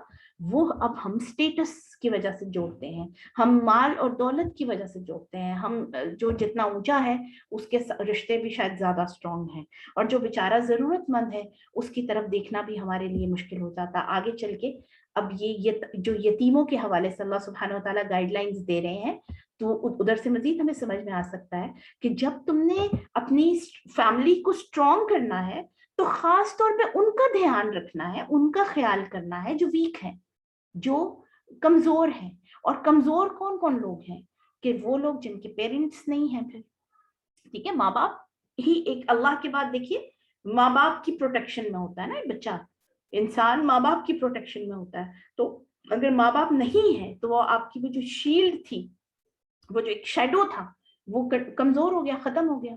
وہ اب ہم سٹیٹس کی وجہ سے جوڑتے ہیں، ہم مال اور دولت کی وجہ سے جوڑتے ہیں. ہم جو جتنا اونچا ہے اس کے رشتے بھی شاید زیادہ اسٹرانگ ہیں، اور جو بیچارہ ضرورت مند ہے اس کی طرف دیکھنا بھی ہمارے لیے مشکل ہو جاتا آگے چل کے. اب یہ جو یتیموں کے حوالے سے اللہ سبحانہ و تعالیٰ گائیڈ لائنز دے رہے ہیں تو ادھر سے مزید ہمیں سمجھ میں آ سکتا ہے کہ جب تم نے اپنی فیملی کو اسٹرانگ کرنا ہے تو خاص طور پہ ان کا دھیان رکھنا ہے، ان کا خیال کرنا ہے جو ویک ہیں، جو کمزور ہیں. اور کمزور کون کون لوگ ہیں؟ کہ وہ لوگ جن کے پیرنٹس نہیں ہیں. پھر ٹھیک ہے، ماں باپ ہی ایک اللہ کے بعد دیکھیے ماں باپ کی پروٹیکشن میں ہوتا ہے نا، ایک بچہ انسان ماں باپ کی پروٹیکشن میں ہوتا ہے. تو اگر ماں باپ نہیں ہے تو وہ آپ کی وہ جو شیلڈ تھی، وہ جو ایک شیڈو تھا وہ کمزور ہو گیا، ختم ہو گیا.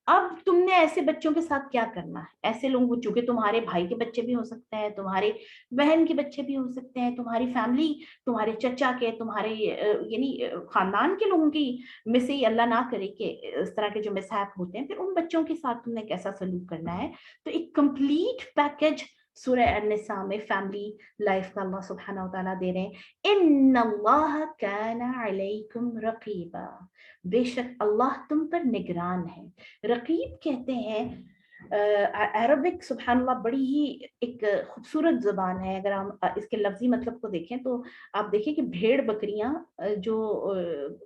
اب تم نے ایسے بچوں کے ساتھ کیا کرنا ہے؟ ایسے لوگ جو کہ تمہارے بھائی کے بچے بھی ہو سکتے ہیں، تمہارے بہن کے بچے بھی ہو سکتے ہیں، تمہاری فیملی، تمہارے چچا کے، تمہارے یعنی خاندان کے لوگوں کی میں سے ہی اللہ نہ کرے کہ اس طرح کے جو مسہپ ہوتے ہیں، پھر ان بچوں کے ساتھ تم نے کیسا سلوک کرنا ہے. تو ایک کمپلیٹ پیکج سورہ النساء میں فیملی لائف کا اللہ سبحانہ و تعالیٰ دے رہے ہیں. ان اللہ کان علیکم رقیبا، بے شک اللہ تم پر نگران ہے. رقیب کہتے ہیں عربک سبحان اللہ بڑی ہی ایک خوبصورت زبان ہے. اگر ہم اس کے لفظی مطلب کو دیکھیں تو آپ دیکھیں کہ بھیڑ بکریاں جو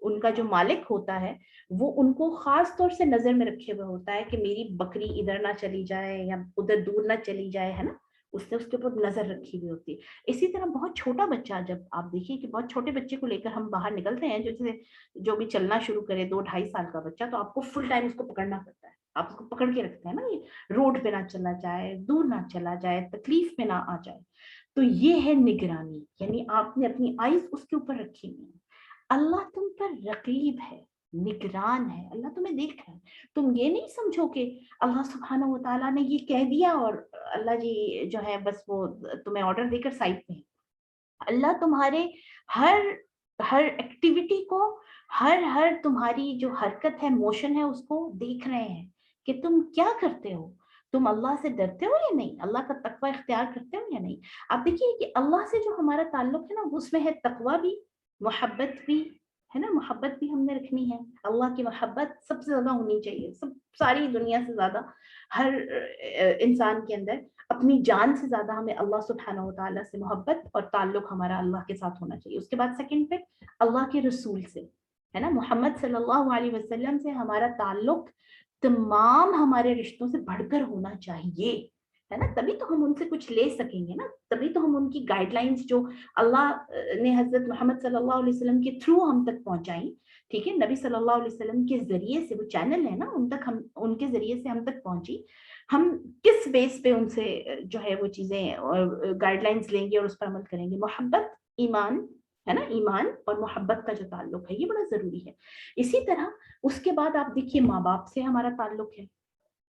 ان کا جو مالک ہوتا ہے وہ ان کو خاص طور سے نظر میں رکھے ہوئے ہوتا ہے کہ میری بکری ادھر نہ چلی جائے یا ادھر دور نہ چلی جائے، ہے نا، اس نے اس کے اوپر نظر رکھی ہوئی ہوتی ہے. اسی طرح بہت چھوٹا بچہ، جب آپ دیکھیے کہ بہت چھوٹے بچے کو لے کر ہم باہر نکلتے ہیں، جو بھی چلنا شروع کرے 2-2.5 سال کا بچہ، تو آپ کو فل ٹائم اس کو پکڑنا پڑتا ہے، آپ اس کو پکڑ کے رکھتے ہیں نا، یہ روڈ پہ نہ چلا جائے، دور نہ چلا جائے، تکلیف میں نہ آ جائے. تو یہ ہے نگرانی، یعنی آپ نے اپنی آئیز اس کے اوپر رکھی ہوئی ہے. اللہ تم پر رقیب ہے، نگران ہے، اللہ تمہیں دیکھ رہا ہے. تم یہ نہیں سمجھو کہ اللہ سبحانہ و تعالیٰ نے یہ کہہ دیا اور اللہ جی جو ہے بس وہ تمہیں آرڈر دے کر سائڈ پہ. اللہ تمہارے ہر ہر ایکٹیویٹی کو، ہر تمہاری جو حرکت ہے، موشن ہے، اس کو دیکھ رہے ہیں کہ تم کیا کرتے ہو. تم اللہ سے ڈرتے ہو یا نہیں؟ اللہ کا تقوی اختیار کرتے ہو یا نہیں؟ آپ دیکھیے کہ اللہ سے جو ہمارا تعلق ہے نا، اس میں ہے تقوی بھی، محبت بھی ہے نا. محبت بھی ہم نے رکھنی ہے، اللہ کی محبت سب سے زیادہ ہونی چاہیے، ساری دنیا سے زیادہ. ہر انسان کے اندر اپنی جان سے زیادہ ہمیں اللہ سبحانہ و تعالیٰ سے محبت اور تعلق ہمارا اللہ کے ساتھ ہونا چاہیے. اس کے بعد سیکنڈ پہ اللہ کے رسول سے، ہے نا، محمد صلی اللہ علیہ وسلم سے ہمارا تعلق تمام ہمارے رشتوں سے بڑھ کر ہونا چاہیے، ہے نا. تبھی تو ہم ان سے کچھ لے سکیں گے نا، تبھی تو ہم ان کی گائیڈ لائنز جو اللہ نے حضرت محمد صلی اللہ علیہ وسلم کے تھرو ہم تک پہنچائیں، ٹھیک ہے، نبی صلی اللہ علیہ وسلم کے ذریعے سے، وہ چینل ہے نا، ان تک ہم ان کے ذریعے سے ہم تک پہنچی. ہم کس بیس پہ ان سے جو ہے وہ چیزیں گائیڈ لائنز لیں گے اور اس پر عمل کریں گے؟ محبت، ایمان، ہے نا، ایمان اور محبت کا جو تعلق ہے یہ بڑا ضروری ہے. اسی طرح اس کے بعد آپ دیکھیے ماں باپ سے ہمارا تعلق ہے.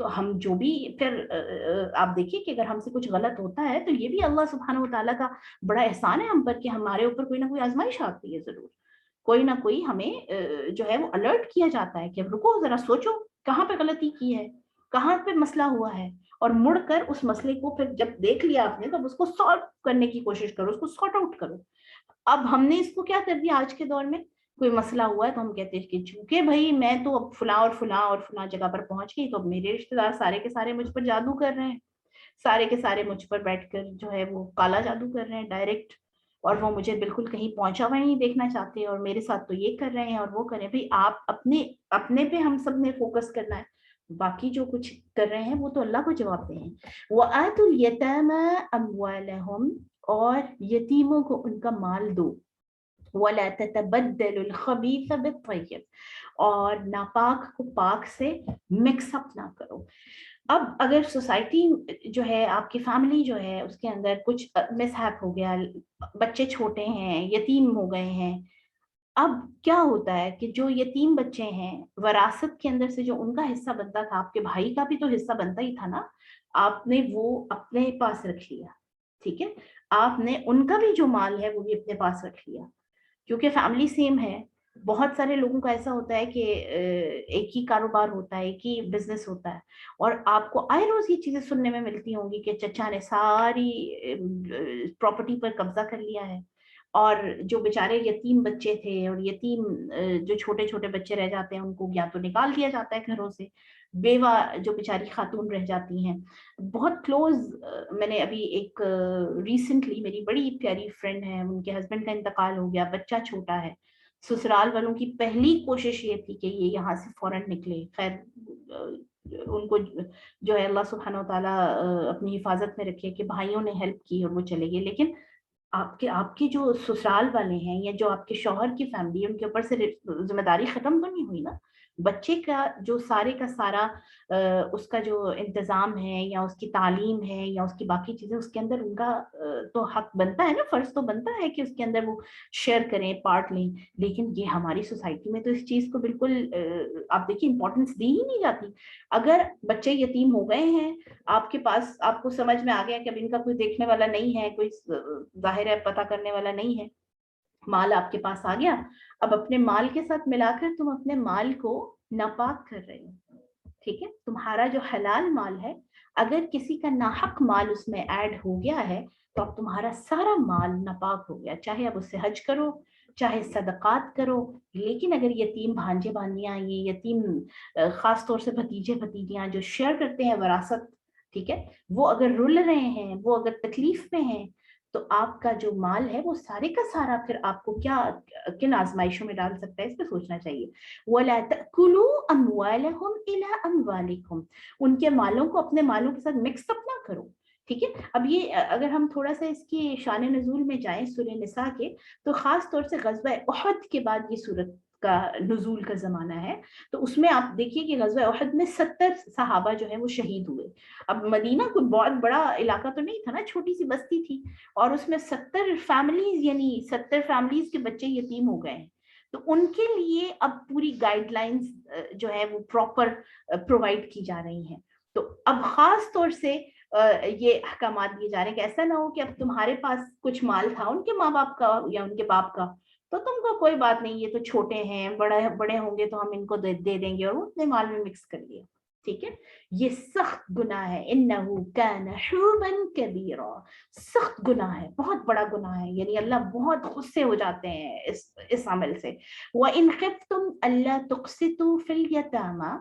تو ہم جو بھی پھر آپ دیکھیے کہ اگر ہم سے کچھ غلط ہوتا ہے تو یہ بھی اللہ سبحانہ و تعالیٰ کا بڑا احسان ہے ہم پر کہ ہمارے اوپر کوئی نہ کوئی آزمائش آتی ہے ضرور، کوئی نہ کوئی ہمیں جو ہے وہ الرٹ کیا جاتا ہے کہ رکو ذرا سوچو کہاں پہ غلطی کی ہے، کہاں پہ مسئلہ ہوا ہے، اور مڑ کر اس مسئلے کو پھر جب دیکھ لیا آپ نے تب اس کو سالو کرنے کی کوشش کرو، اس کو سارٹ آؤٹ کرو۔ اب ہم نے اس کو کیا کر دیا آج کے دور میں، کوئی مسئلہ ہوا ہے تو ہم کہتے ہیں کہ چونکہ بھائی میں تو اب فلاں اور فلاں اور فلاں جگہ پر پہنچ گئی تو اب میرے رشتے دار سارے کے سارے مجھ پر جادو کر رہے ہیں، سارے کے سارے مجھ پر بیٹھ کر جو ہے وہ کالا جادو کر رہے ہیں ڈائریکٹ، اور وہ مجھے بالکل کہیں پہنچا ہوا نہیں دیکھنا چاہتے، اور میرے ساتھ تو یہ کر رہے ہیں اور وہ کر رہے ہیں۔ بھائی آپ اپنے پہ ہم سب نے فوکس کرنا ہے، باقی جو کچھ کر رہے ہیں وہ تو اللہ کو جواب دیں۔ وَآتُوا الْيَتَامَى أَمْوَالَهُمْ، اور یتیموں کو ان کا مال دو، وَلَا تَتَبَدَّلُوا الْخَبِيثَ بِالطَّيِّبِ، اور ناپاک کو پاک سے مکس اپ نہ کرو۔ اب اگر سوسائٹی جو ہے آپ کی فیملی جو ہے اس کے اندر کچھ مس ہیپ ہو گیا، بچے چھوٹے ہیں، یتیم ہو گئے ہیں، اب کیا ہوتا ہے کہ جو یتیم بچے ہیں وراثت کے اندر سے جو ان کا حصہ بنتا تھا، آپ کے بھائی کا بھی تو حصہ بنتا ہی تھا نا، آپ نے وہ اپنے پاس رکھ لیا، ٹھیک ہے، آپ نے ان کا بھی جو مال ہے وہ بھی اپنے پاس رکھ لیا، کیونکہ فیملی سیم ہے۔ بہت سارے لوگوں کا ایسا ہوتا ہے کہ ایک ہی کاروبار ہوتا ہے، ایک ہی بزنس ہوتا ہے، اور آپ کو آئے روز یہ چیزیں سننے میں ملتی ہوں گی کہ چچا نے ساری پراپرٹی پر قبضہ کر لیا ہے، اور جو بیچارے یتیم بچے تھے اور یتیم جو چھوٹے چھوٹے بچے رہ جاتے ہیں ان کو یا تو نکال دیا جاتا ہے گھروں سے، بیوہ جو بیچاری خاتون رہ جاتی ہیں۔ بہت کلوز میں نے ابھی ایک ریسنٹلی میری بڑی پیاری فرینڈ ہے، ان کے ہسبینڈ کا انتقال ہو گیا، بچہ چھوٹا ہے، سسرال والوں کی پہلی کوشش یہ تھی کہ یہ یہاں سے فوراً نکلے، خیر ان کو جو ہے اللہ سبحانہ و تعالیٰ اپنی حفاظت میں رکھے کہ بھائیوں نے ہیلپ کی اور وہ چلے گئے، لیکن آپ کے جو سسرال والے ہیں یا جو آپ کے شوہر کی فیملی ہے ان کے اوپر سے ذمہ داری ختم تو نہیں ہوئی نا، بچے کا جو سارے کا سارا اس کا جو انتظام ہے یا اس کی تعلیم ہے یا اس کی باقی چیزیں، اس کے اندر ان کا تو حق بنتا ہے نا، فرض تو بنتا ہے کہ اس کے اندر وہ شیئر کریں، پارٹ لیں، لیکن یہ ہماری سوسائٹی میں تو اس چیز کو بالکل آپ دیکھیے امپورٹنس دی ہی نہیں جاتی۔ اگر بچے یتیم ہو گئے ہیں، آپ کے پاس آپ کو سمجھ میں آ گیا کہ اب ان کا کوئی دیکھنے والا نہیں ہے، کوئی ظاہر ہے پتہ کرنے والا نہیں ہے، مال آپ کے پاس آ گیا، اب اپنے مال کے ساتھ ملا کر تم اپنے مال کو ناپاک کر رہے ہو، ٹھیک ہے، تمہارا جو حلال مال ہے اگر کسی کا ناحق مال اس میں ایڈ ہو گیا ہے تو اب تمہارا سارا مال ناپاک ہو گیا، چاہے اب اس سے حج کرو، چاہے صدقات کرو، لیکن اگر یتیم بھانجے بھانجیاں، یہ یتیم خاص طور سے بھتیجے بھتیجیاں جو شیئر کرتے ہیں وراثت، ٹھیک ہے، وہ اگر رل رہے ہیں، وہ اگر تکلیف میں ہیں، تو آپ کا جو مال ہے وہ سارے کا سارا پھر آپ کو کیا کن آزمائشوں میں ڈال سکتا ہے، اس پہ سوچنا چاہیے۔ وَلَا تَأْكُلُوا أَمْوَالَهُمْ إِلَىٰ أَمْوَالِكُمْ، ان کے مالوں کو اپنے مالوں کے ساتھ مکس اپ نہ کرو، ٹھیک ہے۔ اب یہ اگر ہم تھوڑا سا اس کی شان نزول میں جائیں سورہ نساء کے، تو خاص طور سے غزوہ احد کے بعد یہ سورت کا نزول کا زمانہ ہے، تو اس میں آپ دیکھیے کہ غزوہ احد میں 70 صحابہ جو ہیں وہ شہید ہوئے۔ اب مدینہ کوئی بہت بڑا علاقہ تو نہیں تھا نا، چھوٹی سی بستی تھی، اور اس میں 70 فیملیز یعنی 70 فیملیز کے بچے یتیم ہو گئے ہیں، تو ان کے لیے اب پوری گائیڈ لائنز جو ہے وہ پراپر پرووائڈ کی جا رہی ہیں۔ تو اب خاص طور سے یہ احکامات دیے جا رہے ہیں کہ ایسا نہ ہو کہ اب تمہارے پاس کچھ مال تھا ان کے ماں باپ کا یا ان کے باپ کا، تو تم کو کوئی بات نہیں، یہ تو چھوٹے ہیں، بڑے ہوں گے تو ہم ان کو دے دیں گے، اور وہ اپنے مال میں مکس کر لیا، ٹھیک ہے۔ یہ سخت گناہ ہے، انہو کان حوبا کبیرا، سخت گناہ ہے، بہت بڑا گناہ ہے، یعنی اللہ بہت غصے ہو جاتے ہیں اس عمل سے۔ وَإِنْ خِفْتُمْ أَلَّا تُقْسِطُوا فِي الْيَتَامَى،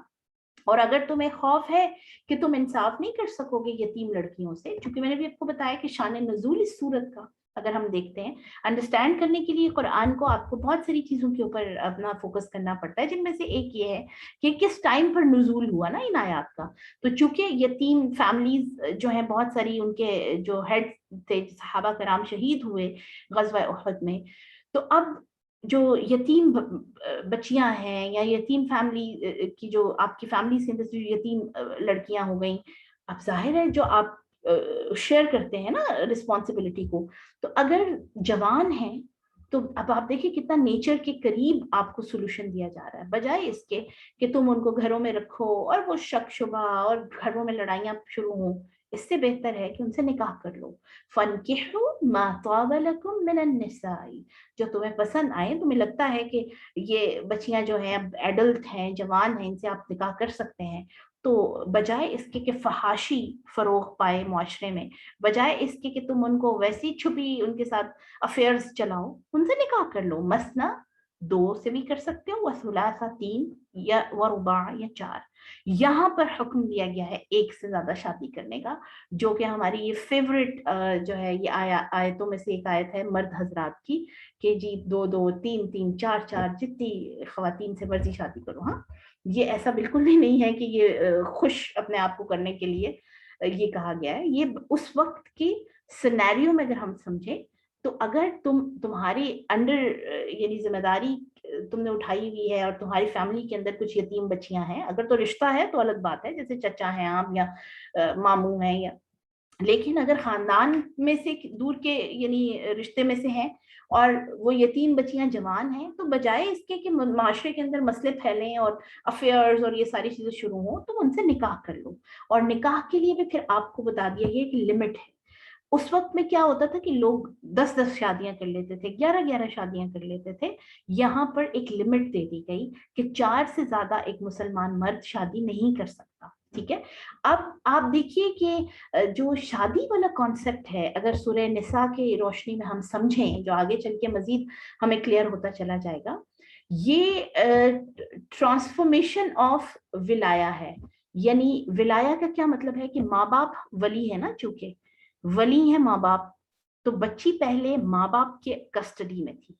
اور اگر تمہیں خوف ہے کہ تم انصاف نہیں کر سکو گے یتیم لڑکیوں سے، چونکہ میں نے بھی آپ کو بتایا کہ شان نزول اس سورت کا اگر ہم دیکھتے ہیں انڈرسٹینڈ کرنے کے لیے قرآن کو، آپ کو بہت ساری چیزوں کے اوپر اپنا فوکس کرنا پڑتا ہے، جن میں سے ایک یہ ہے کہ کس ٹائم پر نزول ہوا نا ان آیات کا۔ تو چونکہ یتیم فیملیز جو ہیں بہت ساری، ان کے جو ہیڈ تھے صحابہ کرام شہید ہوئے غزوہ احد میں، تو اب جو یتیم بچیاں ہیں یا یتیم فیملی کی جو آپ کی فیملی سے جو یتیم لڑکیاں ہو گئیں، اب ظاہر ہے جو آپ شیئر کرتے ہیں نا رسپانسبلٹی کو، تو اگر جوان ہیں تو اب آپ دیکھیں کتنا نیچر کے قریب آپ کو سولوشن دیا جا رہا ہے، بجائے اس کے کہ تم ان کو گھروں میں رکھو اور وہ شک شبہ اور گھروں میں لڑائیاں شروع ہوں. اس سے بہتر ہے کہ ان سے نکاح کر لو. فَانْكِحُوا مَا طَابَ لَكُم مِّنَ النِّسَاءِ، جو تمہیں پسند آئے، تمہیں لگتا ہے کہ یہ بچیاں جو ہیں اب ایڈلٹ ہیں، جوان ہیں، ان سے آپ نکاح کر سکتے ہیں، تو بجائے اس کے کہ فحاشی فروغ پائے معاشرے میں، بجائے اس کے کہ تم ان کو ویسی چھپی ان کے ساتھ افیئرز چلاؤ، ان سے نکاح کر لو. مثنا 2 سے بھی کر سکتے ہو، وثلاثہ 3، یا ورباع یا 4. یہاں پر حکم دیا گیا ہے 1 سے زیادہ شادی کرنے کا، جو کہ ہماری یہ فیوریٹ جو ہے یہ آیتوں میں سے ایک آیت ہے مرد حضرات کی، کہ جی 2 2 3 3 4 4 جتنی خواتین سے مرضی شادی کرو. ہاں، یہ ایسا بالکل بھی نہیں ہے کہ یہ خوش اپنے آپ کو کرنے کے لیے یہ کہا گیا ہے. یہ اس وقت کی سینیریو میں اگر ہم سمجھیں تو اگر تمہاری انڈر یعنی ذمہ داری تم نے اٹھائی ہوئی ہے اور تمہاری فیملی کے اندر کچھ یتیم بچیاں ہیں، اگر تو رشتہ ہے تو الگ بات ہے، جیسے چچا ہیں آپ یا ماموں ہیں، یا لیکن اگر خاندان میں سے دور کے یعنی رشتے میں سے ہیں اور وہ یتیم بچیاں جوان ہیں، تو بجائے اس کے کہ معاشرے کے اندر مسئلے پھیلیں اور افیئرز اور یہ ساری چیزیں شروع ہوں، تو ان سے نکاح کر لو. اور نکاح کے لیے بھی پھر آپ کو بتا دیا گیا کہ لمٹ ہے. اس وقت میں کیا ہوتا تھا کہ لوگ 10 شادیاں کر لیتے تھے، 11 شادیاں کر لیتے تھے. یہاں پر ایک لمٹ دے دی گئی کہ 4 سے زیادہ ایک مسلمان مرد شادی نہیں کر سکتا. ٹھیک ہے. اب آپ دیکھیے کہ جو شادی والا کانسیپٹ ہے، اگر سورہ نساء کی روشنی میں ہم سمجھیں، جو آگے چل کے مزید ہمیں کلیئر ہوتا چلا جائے گا، یہ ٹرانسفارمیشن آف ولایا ہے. یعنی ولایا کا کیا مطلب ہے کہ ماں باپ ولی ہے نا، چونکہ ولی ہیں ماں باپ، تو بچی پہلے ماں باپ کے کسٹڈی میں تھی،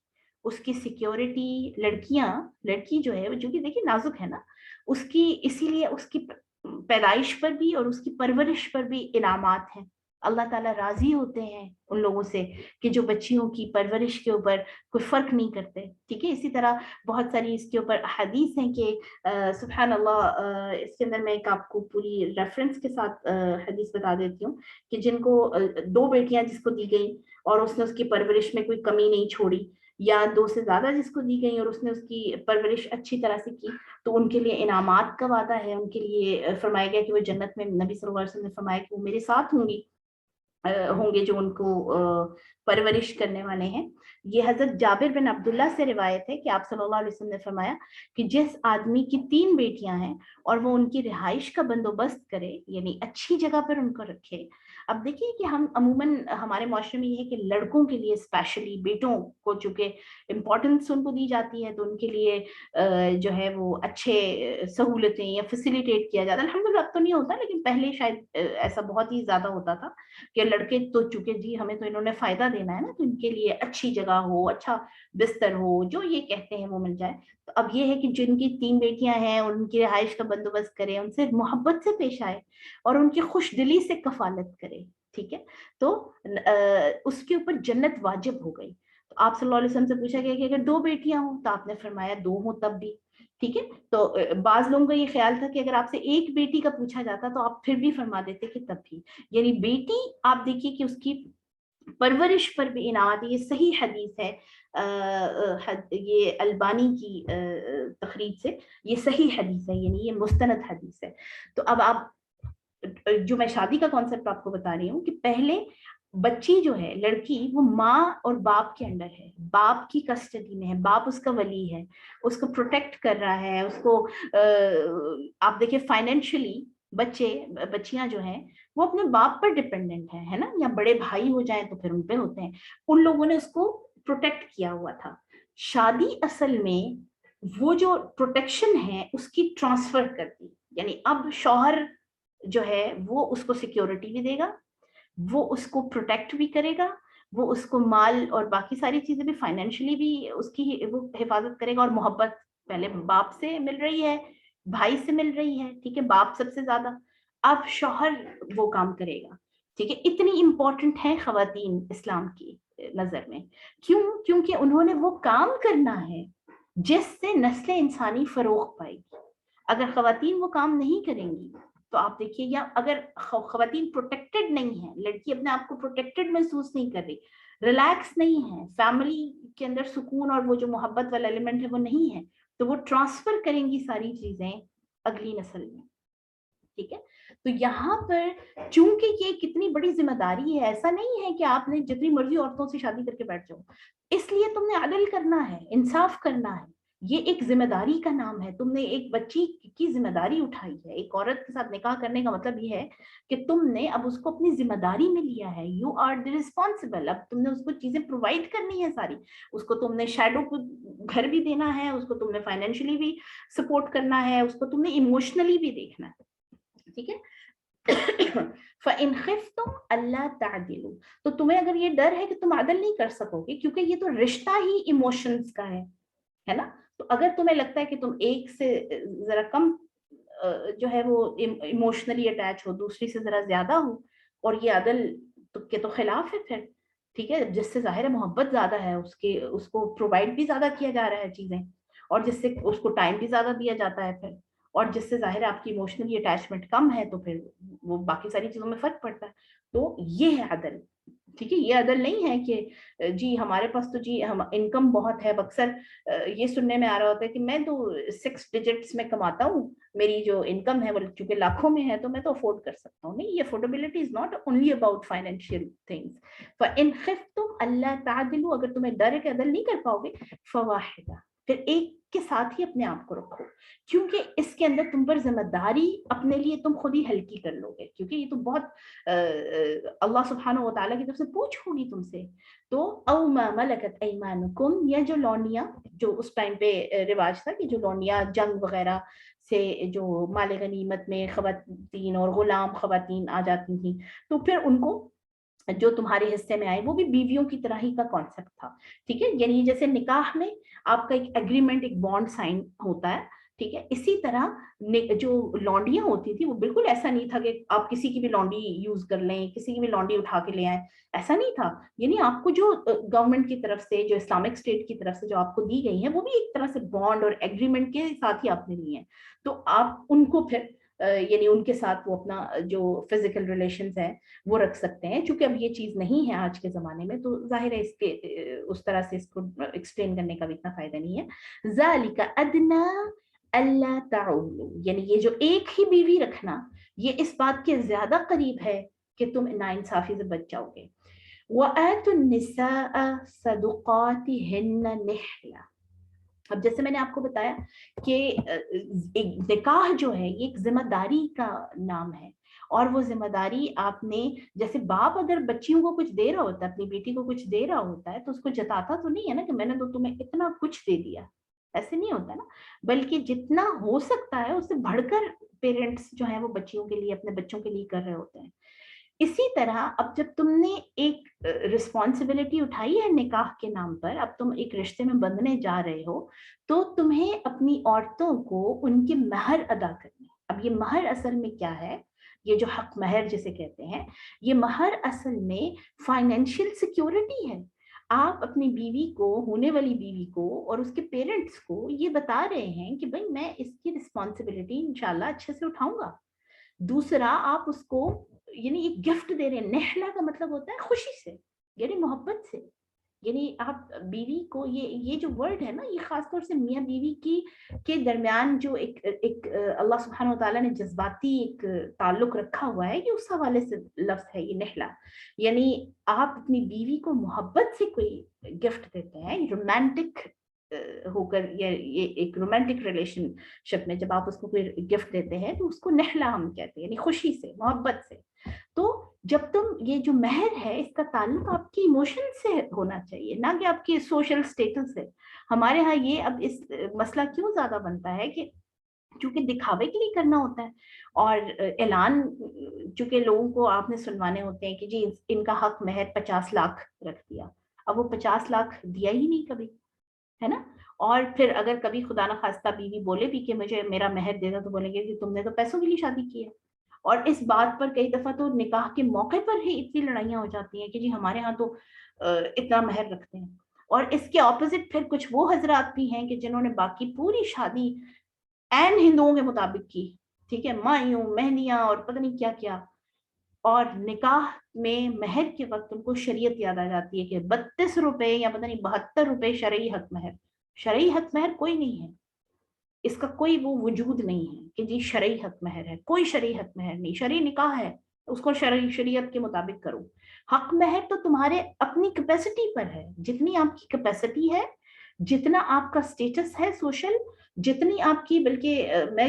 اس کی سیکیورٹی، لڑکی جو ہے جو کہ دیکھیے نازک ہے نا، اس کی اسی لیے اس کی پیدائش پر بھی اور اس کی پرورش پر بھی انعامات ہیں. اللہ تعالیٰ راضی ہوتے ہیں ان لوگوں سے کہ جو بچیوں کی پرورش کے اوپر کوئی فرق نہیں کرتے. ٹھیک ہے. اسی طرح بہت ساری اس کے اوپر حدیث ہیں کہ سبحان اللہ، اس کے اندر میں ایک آپ کو پوری ریفرنس کے ساتھ حدیث بتا دیتی ہوں کہ جن کو 2 بیٹیاں جس کو دی گئی اور اس نے اس کی پرورش میں کوئی کمی نہیں چھوڑی، یا 2 سے زیادہ جس کو دی گئی اور اس نے اس کی پرورش اچھی طرح سے کی، تو ان کے لیے انعامات کا وعدہ ہے. ان کے لیے فرمایا گیا کہ وہ جنت میں، نبی صلی اللہ علیہ وسلم نے فرمایا کہ وہ میرے ساتھ ہوں گے جو ان کو پرورش کرنے والے ہیں. یہ حضرت جابر بن عبداللہ سے روایت ہے کہ آپ صلی اللہ علیہ وسلم نے فرمایا کہ جس آدمی کی 3 بیٹیاں ہیں اور وہ ان کی رہائش کا بندوبست کرے، یعنی اچھی جگہ پر ان کو رکھے. اب دیکھیے کہ ہم عموماً ہمارے معاشرے میں یہ ہے کہ لڑکوں کے لیے اسپیشلی بیٹوں کو چونکہ امپورٹنس ان کو دی جاتی ہے، تو ان کے لیے جو ہے وہ اچھے سہولتیں یا فیسیلیٹیٹ کیا جاتا ہے. الحمدللہ اب تو نہیں ہوتا، لیکن پہلے شاید ایسا بہت ہی زیادہ ہوتا تھا کہ لڑکے تو چونکہ جی ہمیں تو انہوں نے فائدہ دینا ہے نا، تو ان کے لیے اچھی جگہ ہو، اچھا بستر ہو، جو یہ کہتے ہیں وہ مل جائے. تو اب یہ ہے کہ جن کی 3 بیٹیاں ہیں اور ان کی رہائش کا بندوبست کرے، ان سے محبت سے پیش آئے اور ان کی خوش دلی سے کفالت کرے. ٹھیک ہے. تو اس کے اوپر جنت واجب ہو گئی. تو آپ صلی اللہ علیہ وسلم سے پوچھا گیا کہ اگر 2 بیٹیاں ہوں، تو آپ نے فرمایا 2 ہوں تب بھی. ٹھیک ہے. تو بعض لوگوں کا یہ خیال تھا کہ اگر آپ سے 1 بیٹی کا پوچھا جاتا تو آپ پھر بھی فرما دیتے کہ تب بھی. یعنی بیٹی آپ دیکھیے کہ اس کی پرورش پر بھی انعامات. یہ صحیح حدیث ہے، یہ البانی کی تخریج سے یہ صحیح حدیث ہے، یعنی یہ مستند حدیث ہے. تو اب آپ جو میں شادی کا کانسیپٹ آپ کو بتا رہی ہوں کہ پہلے بچی جو ہے لڑکی وہ ماں اور باپ کے انڈر ہے، باپ کی کسٹڈی میں ہے، باپ اس کا ولی ہے، اس کو پروٹیکٹ کر رہا ہے، اس کو آپ دیکھیں فائنینشلی بچیاں جو ہیں وہ اپنے باپ پر ڈپینڈنٹ ہیں، ہے نا، یا بڑے بھائی ہو جائیں تو پھر ان پہ ہوتے ہیں. ان لوگوں نے اس کو پروٹیکٹ کیا ہوا تھا. شادی اصل میں وہ جو پروٹیکشن ہے اس کی ٹرانسفر کر دی. یعنی اب شوہر جو ہے وہ اس کو سیکیورٹی بھی دے گا، وہ اس کو پروٹیکٹ بھی کرے گا، وہ اس کو مال اور باقی ساری چیزیں بھی فائنینشلی بھی اس کی وہ حفاظت کرے گا، اور محبت پہلے باپ سے مل رہی ہے، بھائی سے مل رہی ہے. ٹھیک ہے. باپ سب سے زیادہ، اب شوہر وہ کام کرے گا. ٹھیک ہے. اتنی امپورٹنٹ ہے خواتین اسلام کی نظر میں. کیوں؟ کیونکہ انہوں نے وہ کام کرنا ہے جس سے نسل انسانی فروغ پائے گی. اگر خواتین وہ کام نہیں کریں گی تو آپ دیکھیے، یا اگر خواتین پروٹیکٹڈ نہیں ہیں، لڑکی اپنے آپ کو پروٹیکٹڈ محسوس نہیں کر رہی، ریلیکس نہیں ہے، فیملی کے اندر سکون اور وہ جو محبت والا ایلیمنٹ ہے وہ نہیں ہے, تو وہ ٹرانسفر کریں گی ساری چیزیں اگلی نسل میں. ٹھیک ہے, تو یہاں پر چونکہ یہ کتنی بڑی ذمہ داری ہے, ایسا نہیں ہے کہ آپ نے جتنی مرضی عورتوں سے شادی کر کے بیٹھ جاؤ, اس لیے تم نے عدل کرنا ہے, انصاف کرنا ہے, یہ ایک ذمہ داری کا نام ہے. تم نے ایک بچی کی ذمہ داری اٹھائی ہے. ایک عورت کے ساتھ نکاح کرنے کا مطلب یہ ہے کہ تم نے اب اس کو اپنی ذمہ داری میں لیا ہے. You are the responsible. اب تم نے اس کو چیزیں پرووائڈ کرنی ہے ساری. اس کو تم نے شیڈو کو گھر بھی دینا ہے, اس کو تم نے فائنینشلی بھی سپورٹ کرنا ہے, اس کو تم نے ایموشنلی بھی دیکھنا ہے. ٹھیک ہے, فَإِنْ خِفْتُمْ أَلَّا تَعْدِلُوا, تو تمہیں اگر یہ ڈر ہے کہ تم عدل نہیں کر سکو گے, کیونکہ یہ تو رشتہ ہی ایموشنز کا ہے نا, تو اگر تمہیں لگتا ہے کہ تم ایک سے ذرا کم جو ہے وہ ایموشنلی اٹیچ ہو, دوسری سے ذرا زیادہ ہو, اور یہ عدل کے تو خلاف ہے پھر. ٹھیک ہے, جس سے ظاہر محبت زیادہ ہے, اس کو پرووائڈ بھی زیادہ کیا جا رہا ہے چیزیں, اور جس سے اس کو ٹائم بھی زیادہ دیا جاتا ہے پھر, اور جس سے ظاہر آپ کی ایموشنلی اٹیچمنٹ کم ہے, تو پھر وہ باقی ساری چیزوں میں فرق پڑتا ہے. تو یہ ہے عدل. ٹھیک ہے, یہ عدل نہیں ہے کہ جی ہمارے پاس تو جی انکم بہت ہے. اکثر یہ سننے میں آ رہا ہوتا ہے کہ میں تو 6 ڈیجٹس میں کماتا ہوں, میری جو انکم ہے وہ چونکہ لاکھوں میں ہے تو میں تو افورڈ کر سکتا ہوں. نہیں, یہ affordability is not only about financial things. فَإِنْ خِفْتُمْ أَلَّا تَعْدِلُوا, اگر تمہیں ڈر ہے کہ عدل نہیں کر پاؤ گے, فَوَاحِدَةً, پھر ایک کے ساتھ ہی اپنے آپ کو رکھو, کیونکہ اس کے اندر تم پر ذمہ داری اپنے لیے تم خود ہی ہلکی کر لو گے, کیونکہ یہ تو بہت اللہ سبحانہ و تعالیٰ کی طرف سے پوچھ ہوگی تم سے. تو او ما ملکت ایمانکم, یا جو لونڈیاں, جو اس ٹائم پہ رواج تھا کہ جو لونڈیاں جنگ وغیرہ سے جو مال غنیمت میں خواتین اور غلام خواتین آ جاتی تھیں, تو پھر ان کو جو تمہارے حصے میں آئے وہ بھی بیویوں کی طرح ہی کا کانسیپٹ تھا. ٹھیک ہے, یعنی جیسے نکاح میں آپ کا ایک ایگریمنٹ, ایک بانڈ سائن ہوتا ہے. ٹھیک ہے, اسی طرح جو لانڈیاں ہوتی تھی وہ بالکل ایسا نہیں تھا کہ آپ کسی کی بھی لانڈی یوز کر لیں, کسی کی بھی لانڈی اٹھا کے لے آئیں, ایسا نہیں تھا. یعنی آپ کو جو گورنمنٹ کی طرف سے, جو اسلامک اسٹیٹ کی طرف سے جو آپ کو دی گئی ہیں, وہ بھی ایک طرح سے بانڈ اور ایگریمنٹ کے ساتھ ہی آپ نے لی ہیں. تو آپ ان کو پھر یعنی ان کے ساتھ وہ اپنا جو فزیکل ریلیشنز ہیں وہ رکھ سکتے ہیں. چونکہ اب یہ چیز نہیں ہے آج کے زمانے میں, تو ظاہر ہے اس کے اس طرح سے اس کو ایکسپلین کرنے کا بھی اتنا فائدہ نہیں ہے. ذَلِكَ أَدْنَىٰ أَلَّا تَعُولُوا, یعنی یہ جو ایک ہی بیوی رکھنا, یہ اس بات کے زیادہ قریب ہے کہ تم ناانصافی سے بچ جاؤ گے. وَآتُوا النِّسَاءَ صَدُقَاتِهِنَّ نِحْلَةً, اب جیسے میں نے آپ کو بتایا کہ نکاح جو ہے یہ ایک ذمہ داری کا نام ہے, اور وہ ذمہ داری آپ نے, جیسے باپ اگر بچیوں کو کچھ دے رہا ہوتا ہے, اپنی بیٹی کو کچھ دے رہا ہوتا ہے, تو اس کو جتاتا تو نہیں ہے نا کہ میں نے تو تمہیں اتنا کچھ دے دیا, ایسے نہیں ہوتا نا, بلکہ جتنا ہو سکتا ہے اس سے بڑھ کر پیرنٹس جو ہیں وہ بچیوں کے لیے, اپنے بچوں کے لیے کر رہے ہوتے ہیں. اسی طرح اب جب تم نے ایک رسپانسبلٹی اٹھائی ہے نکاح کے نام پر, اب تم ایک رشتے میں بندھنے جا رہے ہو, تو تمہیں اپنی عورتوں کو ان کے مہر ادا کرنے. اب یہ مہر اصل میں کیا ہے, یہ جو حق مہر جسے کہتے ہیں, یہ مہر اصل میں فائنینشیل سیکیورٹی ہے. آپ اپنی بیوی کو, ہونے والی بیوی کو اور اس کے پیرنٹس کو یہ بتا رہے ہیں کہ بھائی میں اس کی رسپانسبلٹی انشاءاللہ اچھے سے اٹھاؤں گا. دوسرا, آپ اس کو یعنی ایک گفٹ دے رہے ہیں. نحلہ کا مطلب ہوتا ہے خوشی سے, یعنی محبت سے. یعنی آپ بیوی کو, یہ جو ورڈ ہے نا, یہ خاص طور سے میاں بیوی کے درمیان جو ایک اللہ سبحانہ و تعالیٰ نے جذباتی ایک تعلق رکھا ہوا ہے, یہ اس حوالے سے لفظ ہے یہ نحلہ. یعنی آپ اپنی بیوی کو محبت سے کوئی گفٹ دیتے ہیں, رومانٹک ہو کر, یہ ایک رومانٹک ریلیشن شپ میں جب آپ اس کو کوئی گفٹ دیتے ہیں تو اس کو نحلہ ہم کہتے ہیں, یعنی خوشی سے, محبت سے. تو جب تم, یہ جو مہر ہے اس کا تعلق آپ کی ایموشن سے ہونا چاہیے, نہ کہ آپ کی سوشل سٹیٹس سے. ہمارے ہاں یہ اب اس مسئلہ کیوں زیادہ بنتا ہے کہ چونکہ دکھاوے کے لیے کرنا ہوتا ہے, اور اعلان چونکہ لوگوں کو آپ نے سنوانے ہوتے ہیں کہ جی ان کا حق مہر 50 لاکھ رکھ دیا. اب وہ 50 لاکھ دیا ہی نہیں کبھی, ہے نا. اور پھر اگر کبھی خدا نخواستہ بیوی بولے بھی کہ مجھے میرا مہر دے دو, تو بولیں گے کہ تم نے تو پیسوں کے لیے شادی کی ہے. اور اس بات پر کئی دفعہ تو نکاح کے موقع پر ہی اتنی لڑائیاں ہو جاتی ہیں کہ جی ہمارے ہاں تو اتنا مہر رکھتے ہیں. اور اس کے اپوزٹ پھر کچھ وہ حضرات بھی ہیں کہ جنہوں نے باقی پوری شادی عین ہندوؤں کے مطابق کی, ٹھیک ہے, مائیوں مہندیاں اور پتہ نہیں کیا کیا, اور نکاح میں مہر کے وقت ان کو شریعت یاد آ جاتی ہے کہ 32 روپے یا پتہ نہیں 72 روپے شرعی حق مہر. شرعی حق مہر کوئی نہیں ہے, اس کا کوئی وہ وجود نہیں ہے کہ جی شرعی حق مہر ہے. کوئی شرعی حق مہر نہیں. شرعی نکاح ہے, اس کو شریعت کے مطابق کرو. حق مہر تو تمہارے اپنی کیپیسٹی پر ہے, جتنی آپ کی کیپیسٹی ہے, جتنا آپ کا سٹیٹس ہے سوشل, جتنی آپ کی, بلکہ میں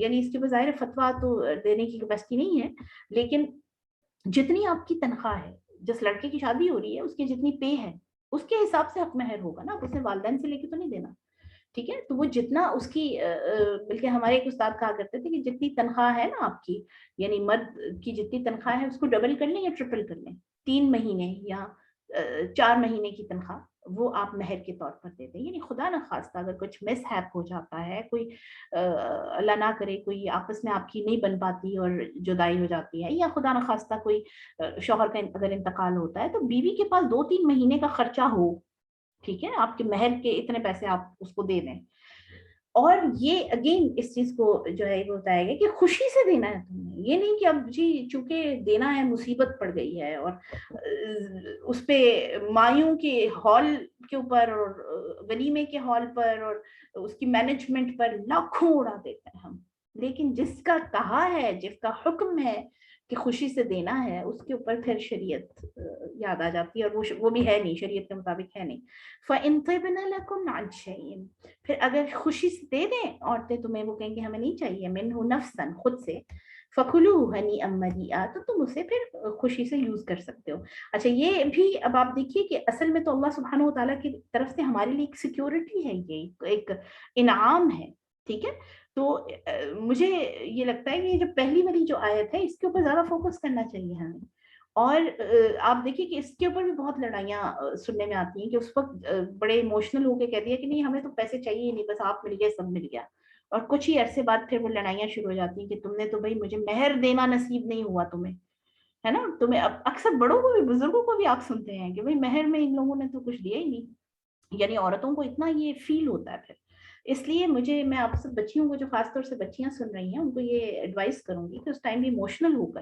یعنی اس کے بظاہر فتویٰ تو دینے کی کیپیسٹی نہیں ہے, لیکن جتنی آپ کی تنخواہ ہے, جس لڑکے کی شادی ہو رہی ہے اس کی جتنی پے ہے اس کے حساب سے حق مہر ہوگا نا. اس نے والدین سے لے کے تو نہیں دینا, ٹھیک ہے. تو وہ جتنا اس کی, بلکہ ہمارے ایک استاد کہا کرتے تھے کہ جتنی تنخواہ ہے نا آپ کی, یعنی مرد کی جتنی تنخواہ ہے اس کو ڈبل کر لیں یا ٹرپل کر لیں. 3 مہینے یا 4 مہینے کی تنخواہ وہ آپ مہر کے طور پر دیتے ہیں. یعنی خدا نہ خواستہ اگر کچھ مس ہیپ ہو جاتا ہے, کوئی اللہ نہ کرے کوئی آپس میں آپ کی نہیں بن پاتی اور جدائی ہو جاتی ہے, یا خدا نہ خواستہ کوئی شوہر کا اگر انتقال ہوتا ہے, تو بیوی کے پاس 2-3 مہینے کا خرچہ ہو, ٹھیک ہے, آپ کے مہر کے اتنے پیسے آپ اس کو دے دیں. اور یہ اگین اس چیز کو جو ہے وہ ہوتا ہے کہ خوشی سے دینا ہے تم نے, یہ نہیں کہ اب جی چونکہ دینا ہے مصیبت پڑ گئی ہے اور اس پہ مایوں کے ہال کے اوپر اور ولیمے کے ہال پر اور اس کی مینجمنٹ پر لاکھوں اڑا دیتے ہیں ہم. لیکن جس کا کہا ہے, جس کا حکم ہے کہ خوشی سے دینا ہے, اس کے اوپر پھر شریعت یاد آ جاتی ہے, اور وہ بھی ہے نہیں, شریعت کے مطابق ہے نہیں. فَإِن طِبْنَ لَكُمْ عَنْ شَيْءٍ, پھر اگر خوشی سے دے دیں عورتیں تمہیں, وہ کہیں کہ ہمیں نہیں چاہیے, مِنْهُ نَفْسًا, خود سے, فَكُلُوهُ هَنِيئًا مَرِيئًا, تو تم اسے پھر خوشی سے یوز کر سکتے ہو. اچھا یہ بھی اب آپ دیکھیے کہ اصل میں تو اللہ سبحانہ وتعالیٰ کی طرف سے ہمارے لیے ایک سیکیورٹی ہے, یہ ایک انعام ہے, ٹھیک ہے. تو مجھے یہ لگتا ہے کہ یہ جو پہلی والی جو آیت ہے اس کے اوپر زیادہ فوکس کرنا چاہیے ہمیں. اور آپ دیکھیے کہ اس کے اوپر بھی بہت لڑائیاں سننے میں آتی ہیں کہ اس وقت بڑے ایموشنل ہو کے کہہ دیا کہ نہیں ہمیں تو پیسے چاہیے نہیں, بس آپ مل گئے سب مل گیا. اور کچھ ہی عرصے بعد پھر وہ لڑائیاں شروع ہو جاتی ہیں کہ تم نے تو بھائی مجھے مہر دینا نصیب نہیں ہوا تمہیں, ہے نا. تمہیں اکثر بڑوں کو بھی, بزرگوں کو بھی آپ سنتے ہیں کہ بھائی مہر میں ان لوگوں نے تو کچھ دیا ہی نہیں. یعنی عورتوں کو اتنا یہ فیل ہوتا ہے پھر. اس لیے میں آپ سب بچیوں کو, جو خاص طور سے بچیاں سن رہی ہیں, ان کو یہ ایڈوائس کروں گی کہ اس ٹائم بھی ایموشنل ہو کر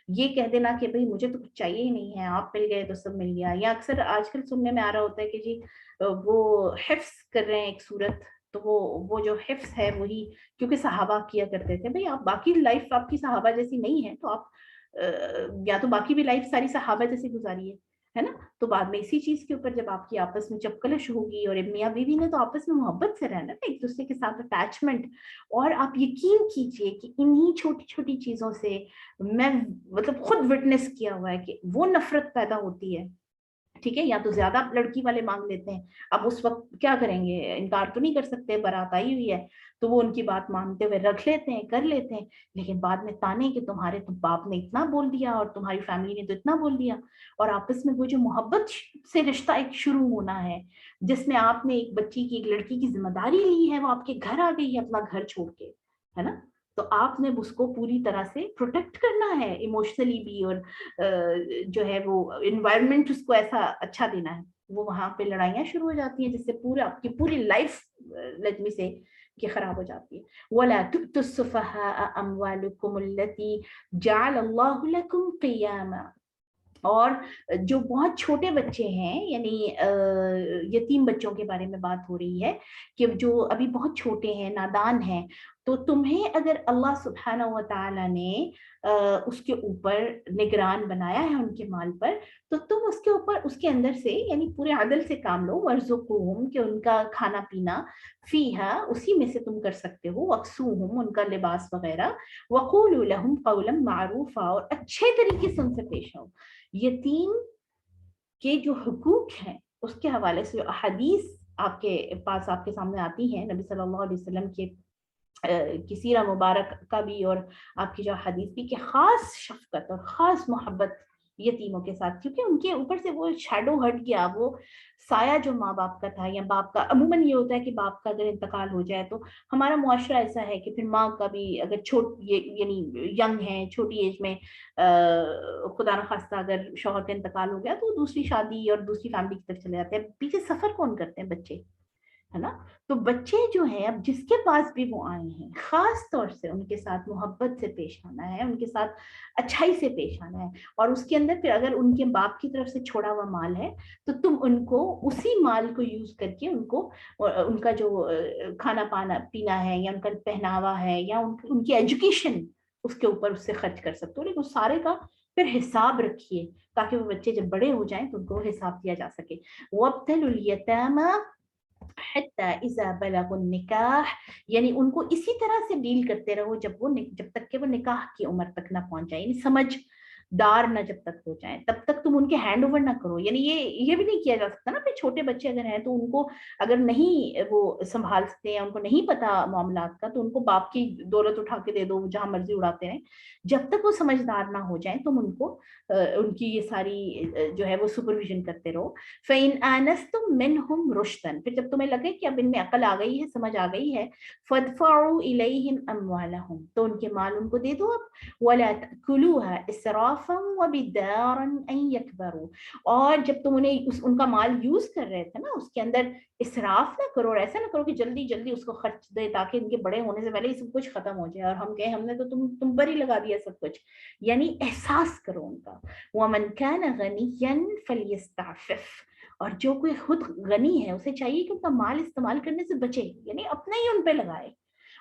یہ کہہ دینا کہ بھئی مجھے تو کچھ چاہیے ہی نہیں ہے, آپ مل گئے تو سب مل گیا. یا اکثر آج کل سننے میں آ رہا ہوتا ہے کہ جی وہ حفظ کر رہے ہیں ایک صورت, تو وہ جو حفظ ہے وہی, کیونکہ صحابہ کیا کرتے تھے. بھئی آپ باقی لائف آپ کی صحابہ جیسی نہیں ہے, تو آپ یا تو باقی بھی لائف ساری صحابہ جیسی گزاری ہے نا. تو بعد میں اسی چیز کے اوپر جب آپ کی آپس میں جب کلش ہوگی, اور میاں بیوی نے تو آپس میں محبت سے رہنا, ایک دوسرے کے ساتھ اٹیچمنٹ, اور آپ یقین کیجئے کہ انہی چھوٹی چھوٹی چیزوں سے میں مطلب خود وٹنس کیا ہوا ہے کہ وہ نفرت پیدا ہوتی ہے, ٹھیک ہے. یا تو زیادہ لڑکی والے مانگ لیتے ہیں, اب اس وقت کیا کریں گے, انکار تو نہیں کر سکتے, بارات آئی ہوئی ہے, تو وہ ان کی بات مانتے ہوئے رکھ لیتے ہیں, کر لیتے ہیں. لیکن بعد میں تانے کہ تمہارے باپ نے اتنا بول دیا اور تمہاری فیملی نے تو اتنا بول دیا. اور آپس میں وہ جو محبت سے رشتہ ایک شروع ہونا ہے, جس میں آپ نے ایک بچی کی, ایک لڑکی کی ذمہ داری لی ہے, وہ آپ کے گھر آ گئی ہے اپنا گھر چھوڑ کے, ہے نا. تو آپ نے اس کو پوری طرح سے پروٹیکٹ کرنا ہے ایموشنلی بھی, اور جو ہے وہ انوائرمنٹ اس کو ایسا اچھا دینا ہے. وہ وہاں پہ لڑائیاں شروع ہو جاتی ہیں, جس سے آپ کی پوری لائف لجمی سے کہ خراب ہو جاتی ہے. وَلَا تُؤْتُوا السُّفَهَاءَ أَمْوَالَكُمُ الَّتِي جَعَلَ اللَّهُ لَكُمْ قِيَامًا. اور جو بہت چھوٹے بچے ہیں, یعنی یتیم بچوں کے بارے میں بات ہو رہی ہے, کہ جو ابھی بہت چھوٹے ہیں, نادان ہیں, تو تمہیں اگر اللہ سبحانہ و تعالی نے اس کے اوپر نگران بنایا ہے ان کے مال پر, تو تم اس کے اوپر, اس کے اندر سے, یعنی پورے عدل سے کام لو. وَارْزُقُوهُمْ, کہ ان کا کھانا پینا, فِيهَا, اسی میں سے تم کر سکتے ہو, وَاكْسُوهُمْ, ان کا لباس وغیرہ, وَقُولُوا لَهُمْ قَوْلًا مَعْرُوفًا, اور اچھے طریقے سے ان سے پیش آؤ. یتیم کے جو حقوق ہیں اس کے حوالے سے جو احادیث آپ کے پاس, آپ کے سامنے آتی ہیں, نبی صلی اللہ علیہ وسلم کے کی سیرہ مبارک کا بھی, اور آپ کی جو حدیث بھی, کہ خاص شفقت اور خاص محبت یتیموں کے ساتھ, کیونکہ ان کے اوپر سے وہ شیڈو ہٹ گیا, وہ سایہ جو ماں باپ کا تھا, یا باپ کا. عموماً یہ ہوتا ہے کہ باپ کا اگر انتقال ہو جائے تو ہمارا معاشرہ ایسا ہے کہ پھر ماں کا بھی, اگر یعنی ینگ ہے, چھوٹی ایج میں, خدا نخواستہ اگر شوہر کا انتقال ہو گیا, تو دوسری شادی اور دوسری فیملی کی طرف چلے جاتے ہیں. پیچھے سفر کون کرتے ہیں بچے, ہے نا. تو بچے جو ہیں اب جس کے پاس بھی وہ آئے ہیں خاص طور سے ان کے ساتھ محبت سے پیش آنا ہے, ان کے ساتھ اچھائی سے پیش آنا ہے, اور اس کے اندر پھر اگر ان کے باپ کی طرف سے چھوڑا ہوا مال ہے تو تم ان کو اسی مال کو یوز کر کے ان کو ان کا جو کھانا پینا ہے یا ان کا پہناوا ہے یا ان کی ایجوکیشن اس کے اوپر اس سے خرچ کر سکتے ہو, لیکن اس سارے کا پھر حساب رکھیے تاکہ وہ بچے جب بڑے ہو جائیں تو ان کو حساب دیا جا سکے. وَابْتَلُوا الْيَتَامَى حتى اذا بلغوا النکاح, یعنی ان کو اسی طرح سے ڈیل کرتے رہو جب تک کہ وہ نکاح کی عمر تک نہ پہنچ جائے, یعنی سمجھ دار نہ جب تک ہو جائیں تب تک تم ان کے ہینڈ اوور نہ کرو. یعنی یہ بھی نہیں کیا جا سکتا نا, پھر چھوٹے بچے اگر ہیں تو ان کو اگر نہیں وہ سنبھال سکتے ہیں, ان کو نہیں پتا معاملات کا, تو ان کو باپ کی دولت اٹھا کے دے دو جہاں مرضی اڑاتے رہیں. جب تک وہ سمجھدار نہ ہو جائیں تم ان کو ان کی یہ ساری جو ہے وہ سپرویژن کرتے رہو. فَإِنْ آنَسْتُمْ مِنْهُمْ رُشْدًا, پھر جب تمہیں لگے کہ اب ان میں عقل آ گئی ہے, سمجھ آ گئی ہے, فَادْفَعُوا إِلَيْهِمْ أَمْوَالَهُمْ, تو ان کے مال ان کو دے دو اب. وَلَا تَأْكُلُوهَا إِسْرَافًا وَبِدَارًا أَنْ يَكْبَرُوا, اور جب تم انہیں ان کا مال یوز کر رہے تھے نا اس کے اندر اسراف نہ کرو, اور ایسا نہ کرو کہ جلدی جلدی اس کو خرچ دے تاکہ ان کے بڑے ہونے سے پہلے یہ سب کچھ ختم ہو جائے اور ہم کہیں ہم نے تو تم پر ہی لگا دیا سب کچھ, یعنی احساس کرو ان کا. وَمَنْ كَانَ غَنِيًّا فَلْيَسْتَعْفِفْ, اور جو کوئی خود غنی ہے اسے چاہیے کہ ان کا مال استعمال کرنے سے بچے, یعنی اپنا ہی ان پہ لگائے.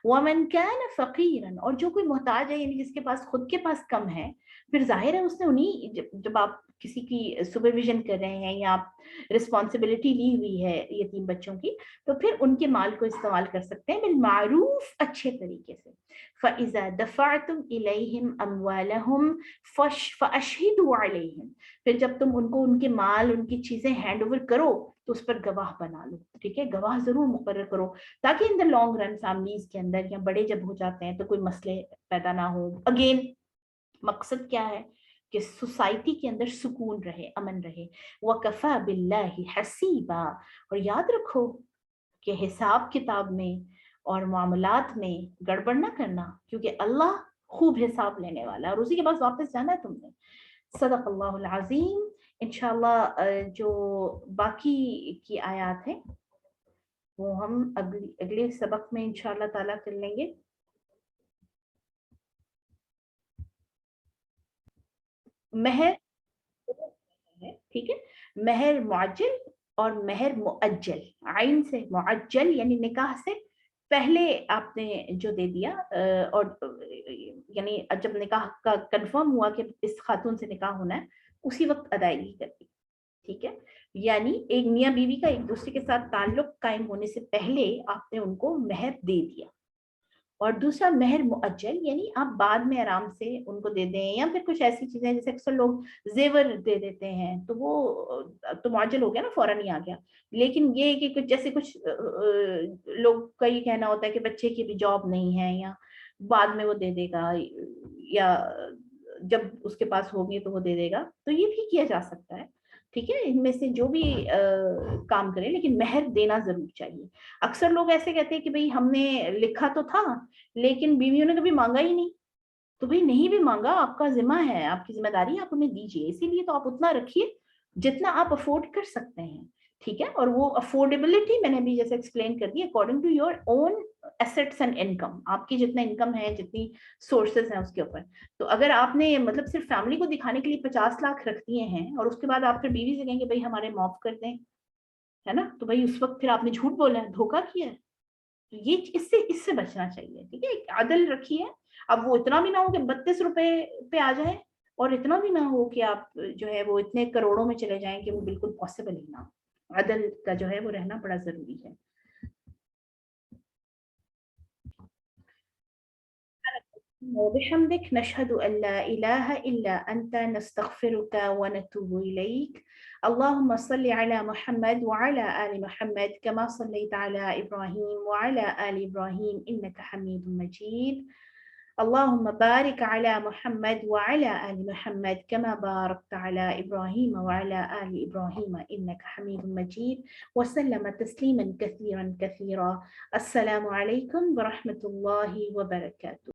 وَمَنْ كَانَ فَقِيرًا, اور جو کوئی محتاج ہے یعنی جس کے پاس خود کے پاس کم ہے, پھر ظاہر ہے اس نے انہیں جب آپ کسی کی سپرویژن کر رہے ہیں یا آپ رسپانسبلٹی لی ہوئی ہے یتیم بچوں کی, تو پھر ان کے مال کو استعمال کر سکتے ہیں بالمعروف, اچھے طریقے سے. فَإِذَا دَفَعْتُمْ إِلَيْهِمْ أَمْوَالَهُمْ فَأَشْهِدُوا عَلَيْهِمْ, پھر جب تم ان کو ان کے مال ان کی چیزیں ہینڈ اوور کرو تو اس پر گواہ بنا لو, ٹھیک ہے, گواہ ضرور مقرر کرو تاکہ ان دا لانگ رن فیملیز کے اندر یا بڑے جب ہو جاتے ہیں تو کوئی مسئلے پیدا نہ ہو. اگین مقصد کیا ہے کہ سوسائٹی کے اندر سکون رہے, امن رہے. وَكَفَى بِاللَّهِ حَسِيبًا, اور یاد رکھو کہ حساب کتاب میں اور معاملات میں گڑبڑ نہ کرنا, کیونکہ اللہ خوب حساب لینے والا ہے اور اسی کے پاس واپس جانا ہے تم نے. صدق اللہ العظیم. انشاءاللہ جو باقی کی آیات ہیں وہ ہم اگلے سبق میں انشاءاللہ تعالیٰ کر لیں گے. مہر, ٹھیک ہے, مہر معجل اور مہر مؤجل. عین سے معجل یعنی نکاح سے پہلے آپ نے جو دے دیا, اور یعنی جب نکاح کا کنفرم ہوا کہ اس خاتون سے نکاح ہونا ہے اسی وقت ادائیگی کر دی, ٹھیک ہے. یعنی ایک میاں بیوی کا ایک دوسرے کے ساتھ تعلق قائم ہونے سے پہلے آپ نے ان کو مہر دے دیا. اور دوسرا مہر مؤجل, یعنی آپ بعد میں آرام سے ان کو دے دیں, یا پھر کچھ ایسی چیزیں جیسے اکثر لوگ زیور دے دیتے ہیں تو وہ تو معجل ہو گیا نا, فوراً ہی آ گیا. لیکن یہ کہ کچھ جیسے کچھ لوگ کا یہ کہنا ہوتا ہے کہ بچے کی بھی جاب نہیں ہے یا بعد میں وہ دے دے گا یا جب اس کے پاس ہوگی تو وہ دے دے گا, تو یہ بھی کیا جا سکتا ہے, ٹھیک ہے. ان میں سے جو بھی کام کرے لیکن مہر دینا ضرور چاہیے. اکثر لوگ ایسے کہتے ہیں کہ بھئی ہم نے لکھا تو تھا لیکن بیویوں نے کبھی مانگا ہی نہیں, تو بھئی نہیں بھی مانگا, آپ کا ذمہ ہے, آپ کی ذمہ داری ہے, آپ انہیں دیجیے. اسی لیے تو آپ اتنا رکھیے جتنا آپ افورڈ کر سکتے ہیں, ٹھیک ہے. اور وہ افورڈیبلٹی میں نے بھی جیسے ایکسپلین کر دی, according to your own assets and income, آپ کی جتنا انکم ہے جتنی سورسز ہیں اس کے اوپر. تو اگر آپ نے مطلب صرف فیملی کو دکھانے کے لیے 50 لاکھ رکھ دیے ہیں اور اس کے بعد آپ پھر بیوی سے کہیں گے بھائی ہمارے معاف کر دیں, ہے نا, تو بھائی اس وقت پھر آپ نے جھوٹ بولا ہے, دھوکا کیا ہے. تو یہ اس سے بچنا چاہیے, ٹھیک ہے. عدل رکھیے. اب وہ اتنا بھی نہ ہو کہ 32 روپے پہ آ جائے اور اتنا بھی نہ ہو کہ آپ جو ہے وہ اتنے کروڑوں میں چلے جائیں کہ وہ بالکل پاسبل ہی نہ ہو. عدل کا جو ہے وہ رہنا بڑا ضروری ہے. وبحمدك نشهد أن لا إله إلا أنت نستغفرك ونتوب إليك. اللهم صل على محمد وعلى آل محمد كما صليت على إبراهيم وعلى آل إبراهيم إنك حميد مجيد. اللهم بارك على محمد وعلى آل محمد كما باركت على إبراهيم وعلى آل إبراهيم إنك حميد مجيد. وسلم تسليما كثيرا كثيرا. السلام عليكم ورحمة الله وبركاته.